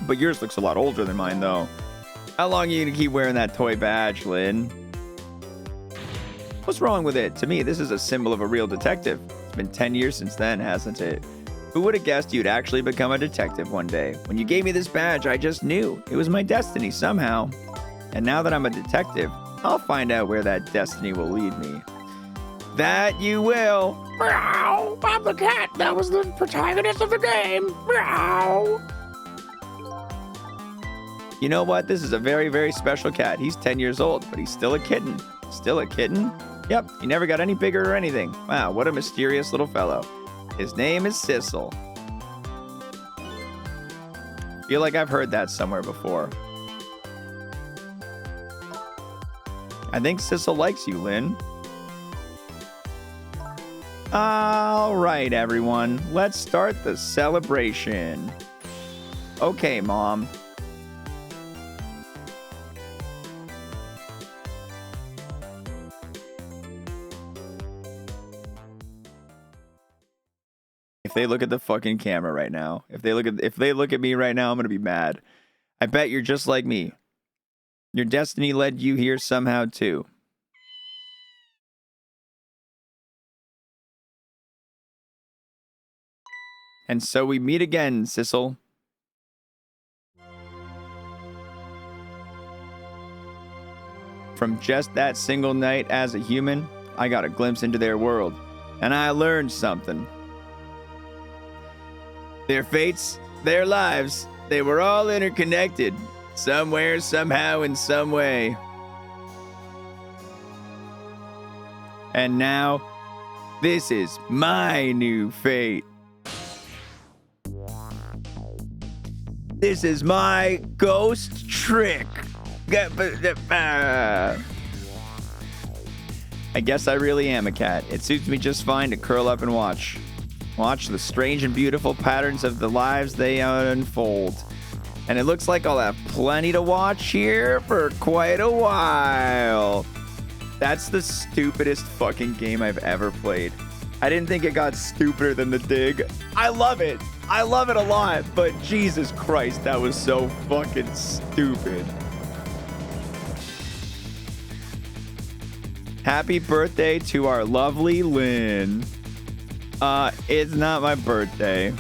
But yours looks a lot older than mine, though. How long are you going to keep wearing that toy badge, Lynn? What's wrong with it? To me, this is a symbol of a real detective. It's been 10 years since then, hasn't it? Who would have guessed you'd actually become a detective one day? When you gave me this badge, I just knew. It was my destiny somehow. And now that I'm a detective, I'll find out where that destiny will lead me. That you will. Meow! I'm the cat that was the protagonist of the game. Meow! You know what? This is a very, very special cat. He's 10 years old, but he's still a kitten. Still a kitten? Yep, he never got any bigger or anything. Wow, what a mysterious little fellow. His name is Sissel. Feel like I've heard that somewhere before. I think Sissel likes you, Lynn. All right, everyone. Let's start the celebration. Okay, Mom. If they look at the fucking camera right now, if they look at me right now, I'm gonna be mad. I bet you're just like me. Your destiny led you here somehow too. And so we meet again, Sissel. From just that single night as a human, I got a glimpse into their world, and I learned something. Their fates, their lives, they were all interconnected. Somewhere, somehow, in some way. And now, this is my new fate. This is my ghost trick. I guess I really am a cat. It suits me just fine to curl up and watch. Watch the strange and beautiful patterns of the lives they unfold. And it looks like I'll have plenty to watch here for quite a while. That's the stupidest fucking game I've ever played. I didn't think it got stupider than The Dig. I love it. I love it a lot, but Jesus Christ, that was so fucking stupid. Happy birthday to our lovely Lynn. It's not my birthday.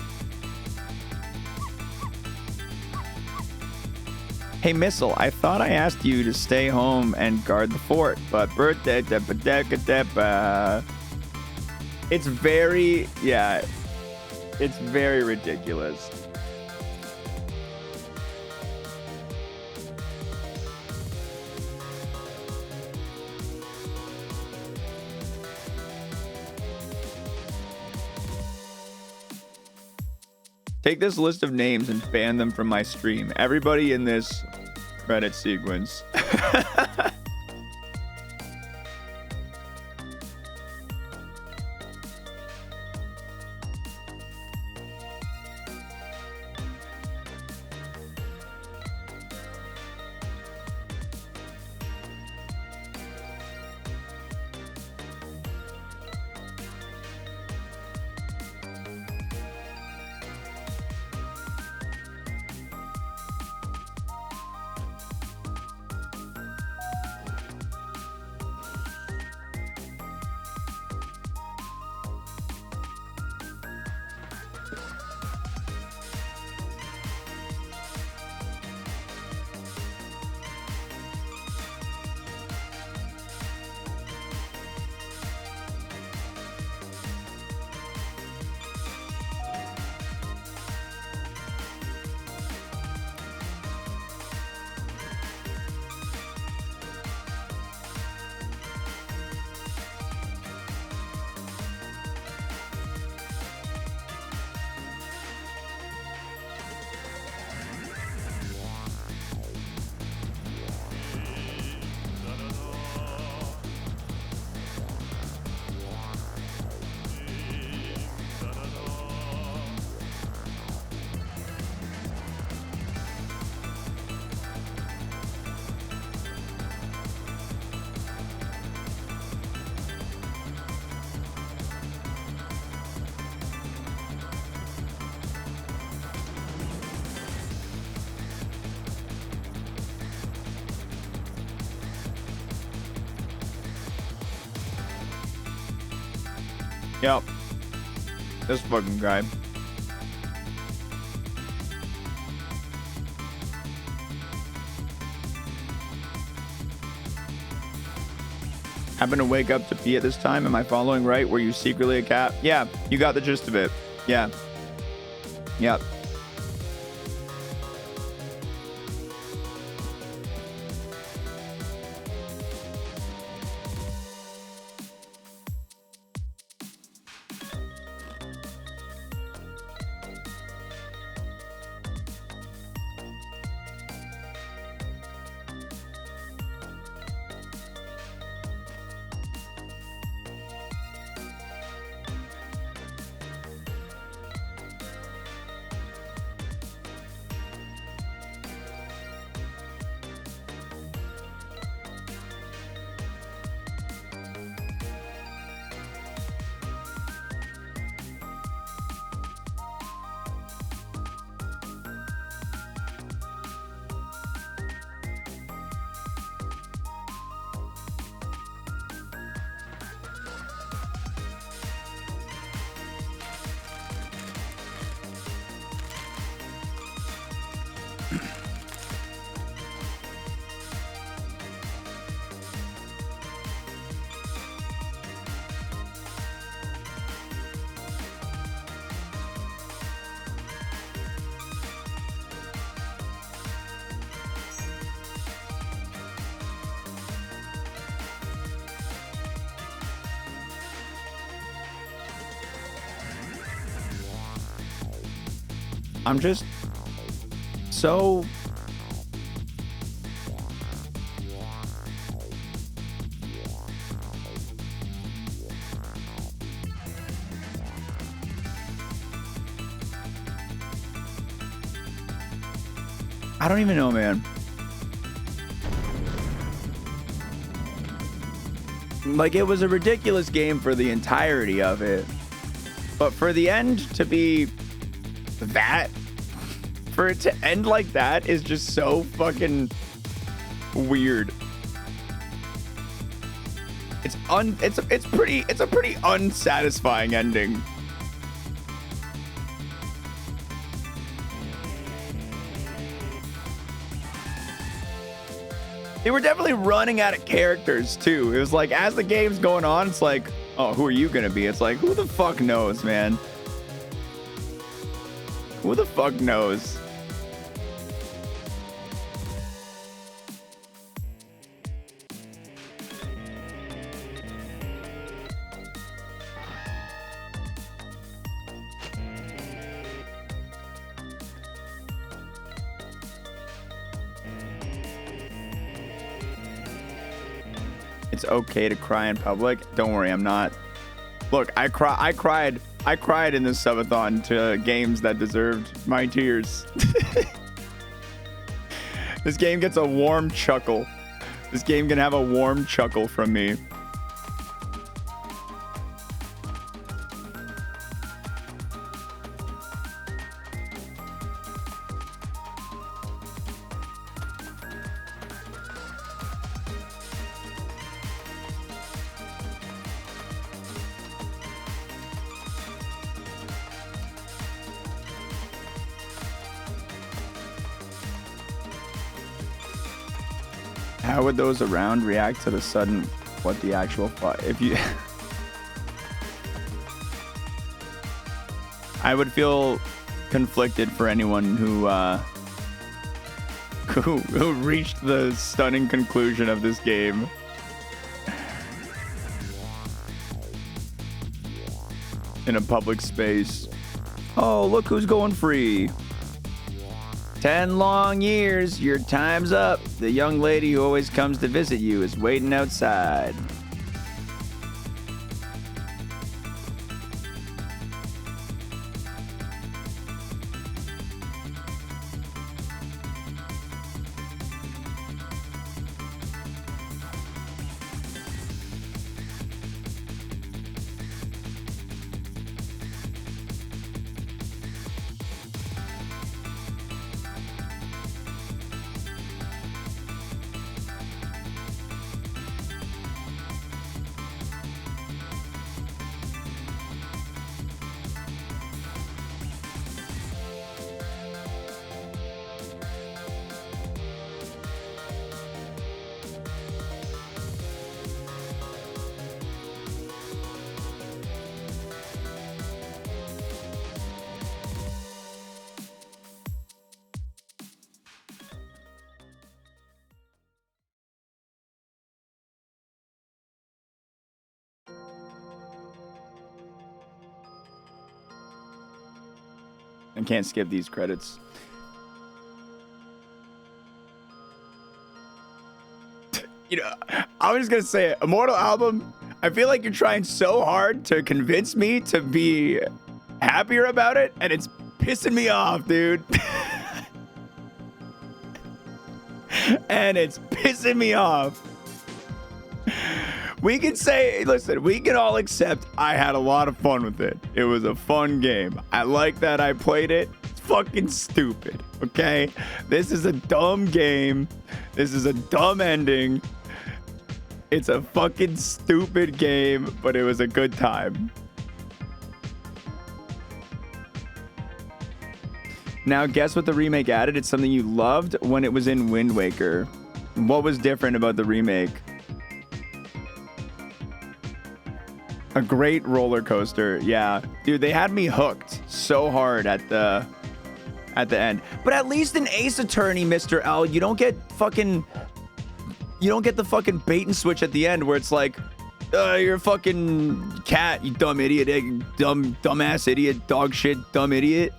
Hey, Missile, I thought I asked you to stay home and guard the fort, but birthday, it's very, yeah, it's very ridiculous. Take this list of names and ban them from my stream. Everybody in this credit sequence. Yep. This fucking guy. Happen to wake up to pee at this time? Am I following right? Were you secretly a cat? Yeah, you got the gist of it. Yeah. Yep. I'm just so I don't even know, man. Like, it was a ridiculous game for the entirety of it, but for the end to be that, for it to end like that is just so fucking weird. It's a pretty unsatisfying ending. They were definitely running out of characters too. It was like, as the game's going on, it's like, oh, who are you gonna be? It's like, who the fuck knows, man? Who the fuck knows? It's okay to cry in public. Don't worry, I'm not. Look, I cried in this subathon to games that deserved my tears. This game gets a warm chuckle. This game can have a warm chuckle from me. How would those around react to the sudden what the actual fuck? If you I would feel conflicted for anyone who reached the stunning conclusion of this game. In a public space. Oh, look who's going free. 10 long years, your time's up. The young lady who always comes to visit you is waiting outside. I can't skip these credits. You know, I was just gonna say it. Immortal Album, I feel like you're trying so hard to convince me to be happier about it, and it's pissing me off, dude. And it's pissing me off. We can say, listen, we can all accept I had a lot of fun with it. It was a fun game. I like that I played it. It's fucking stupid, okay? This is a dumb game. This is a dumb ending. It's a fucking stupid game, but it was a good time. Now, guess what the remake added? It's something you loved when it was in Wind Waker. What was different about the remake? A great roller coaster. Yeah, dude, they had me hooked so hard at the end. But at least in Ace Attorney, Mr. L, you don't get the fucking bait and switch at the end where it's like, you're a fucking cat, you dumb idiot, dumbass idiot, dog shit, dumb idiot.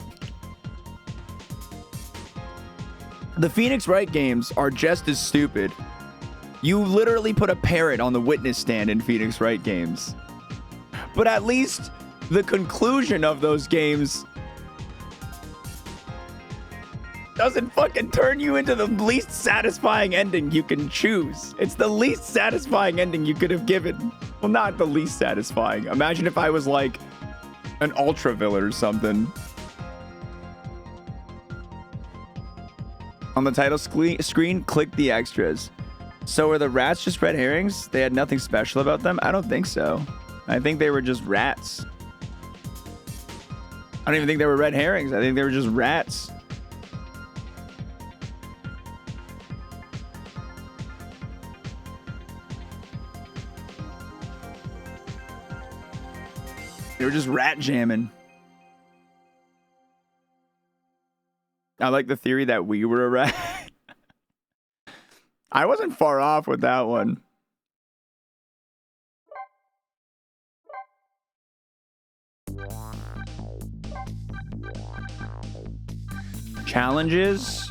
The Phoenix Wright games are just as stupid. You literally put a parrot on the witness stand in Phoenix Wright games. But at least the conclusion of those games doesn't fucking turn you into the least satisfying ending you can choose. It's the least satisfying ending you could have given. Well, not the least satisfying. Imagine if I was like an ultra villain or something. On the title screen, click the extras. So are the rats just red herrings? They had nothing special about them? I don't think so. I think they were just rats. I don't even think they were red herrings. I think they were just rats. They were just rat jamming. I like the theory that we were a rat. I wasn't far off with that one. Challenges.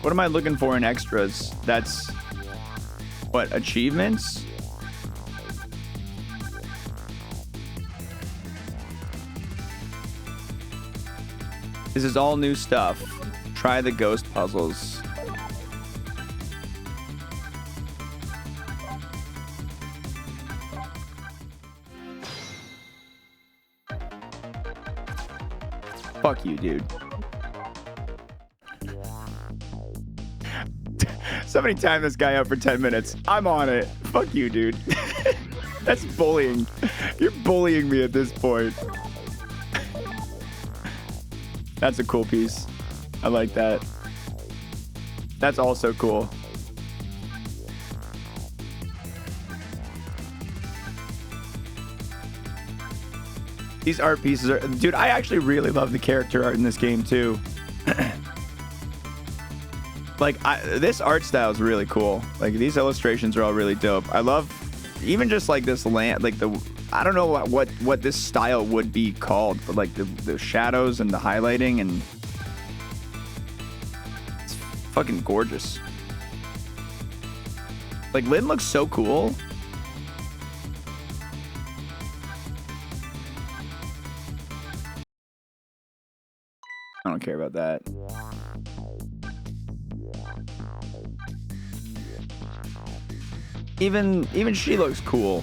What am I looking for in extras? That's what, achievements? This is all new stuff. Try the ghost puzzles. Fuck you, dude. Somebody time this guy out for 10 minutes. I'm on it. Fuck you, dude. That's bullying. You're bullying me at this point. That's a cool piece. I like that. That's also cool. These art pieces are... Dude, I actually really love the character art in this game, too. Like, this art style is really cool. Like, these illustrations are all really dope. I love even just, like, this land... Like, the... I don't know what this style would be called, but, like, the shadows and the highlighting, and... It's fucking gorgeous. Like, Lynn looks so cool. I don't care about that. Even she looks cool.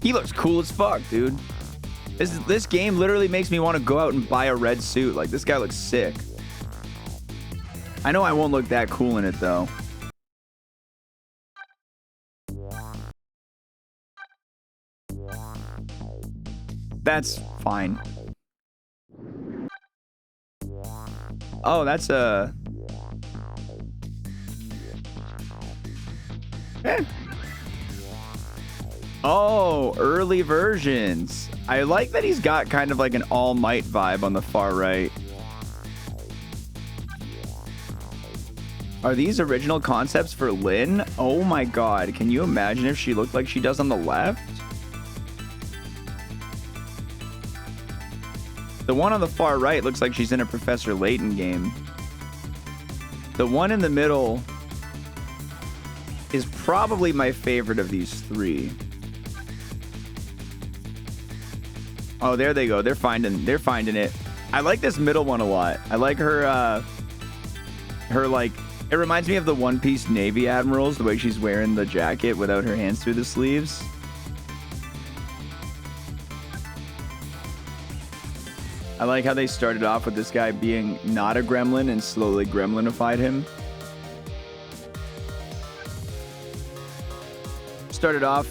He looks cool as fuck, dude. This game literally makes me want to go out and buy a red suit. Like, this guy looks sick. I know I won't look that cool in it, though. That's fine. Oh, that's a... Oh, early versions. I like that he's got kind of like an All Might vibe on the far right. Are these original concepts for Lynn? Oh my god, can you imagine if she looked like she does on the left? The one on the far right looks like she's in a Professor Layton game. The one in the middle is probably my favorite of these three. Oh, there they go. They're finding it. I like this middle one a lot. I like her like, it reminds me of the One Piece Navy admirals, the way she's wearing the jacket without her hands through the sleeves. I like how they started off with this guy being not a gremlin and slowly gremlinified him. Started off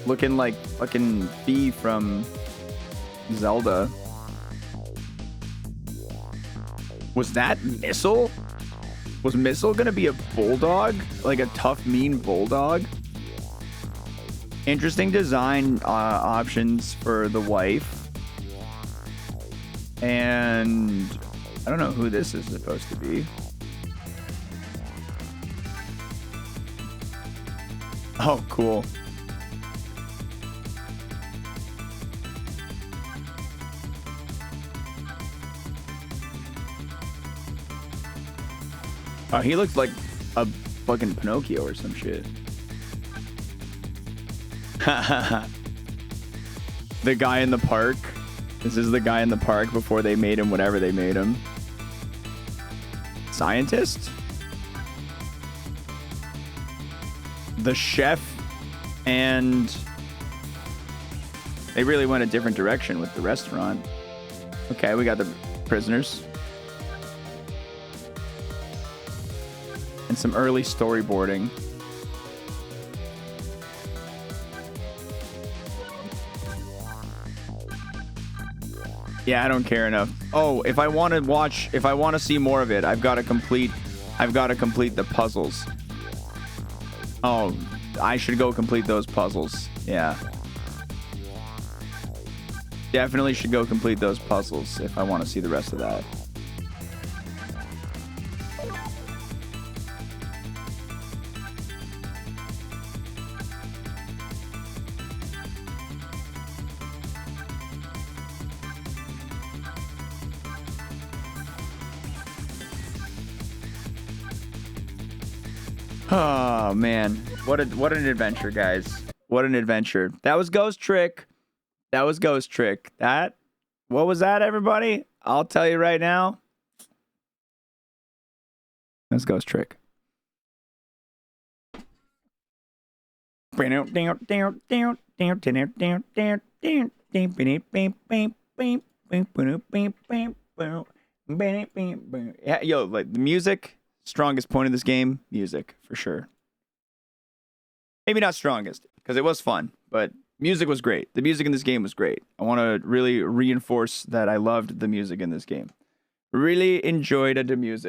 looking like fucking Fee from Zelda. Was that Missile? Was Missile gonna be a bulldog? Like a tough, mean bulldog? Interesting design options for the wife. And I don't know who this is supposed to be. Oh, cool. Oh, he looks like a fucking Pinocchio or some shit. The guy in the park. This is the guy in the park before they made him whatever they made him. Scientist? The chef, and they really went a different direction with the restaurant. Okay, we got the prisoners. And some early storyboarding. Yeah, I don't care enough. Oh, if I want to see more of it, I've got to complete the puzzles. Oh, I should go complete those puzzles. Yeah. Definitely should go complete those puzzles if I want to see the rest of that. Oh man, what an adventure, guys! What an adventure! That was Ghost Trick. That was Ghost Trick. What was that, everybody? I'll tell you right now. That's Ghost Trick. Yeah, yo, like the music, strongest point of this game, music for sure. Maybe not strongest because it was fun, but music was great. The music in this game was great. I want to really reinforce that I loved the music in this game. Really enjoyed the music.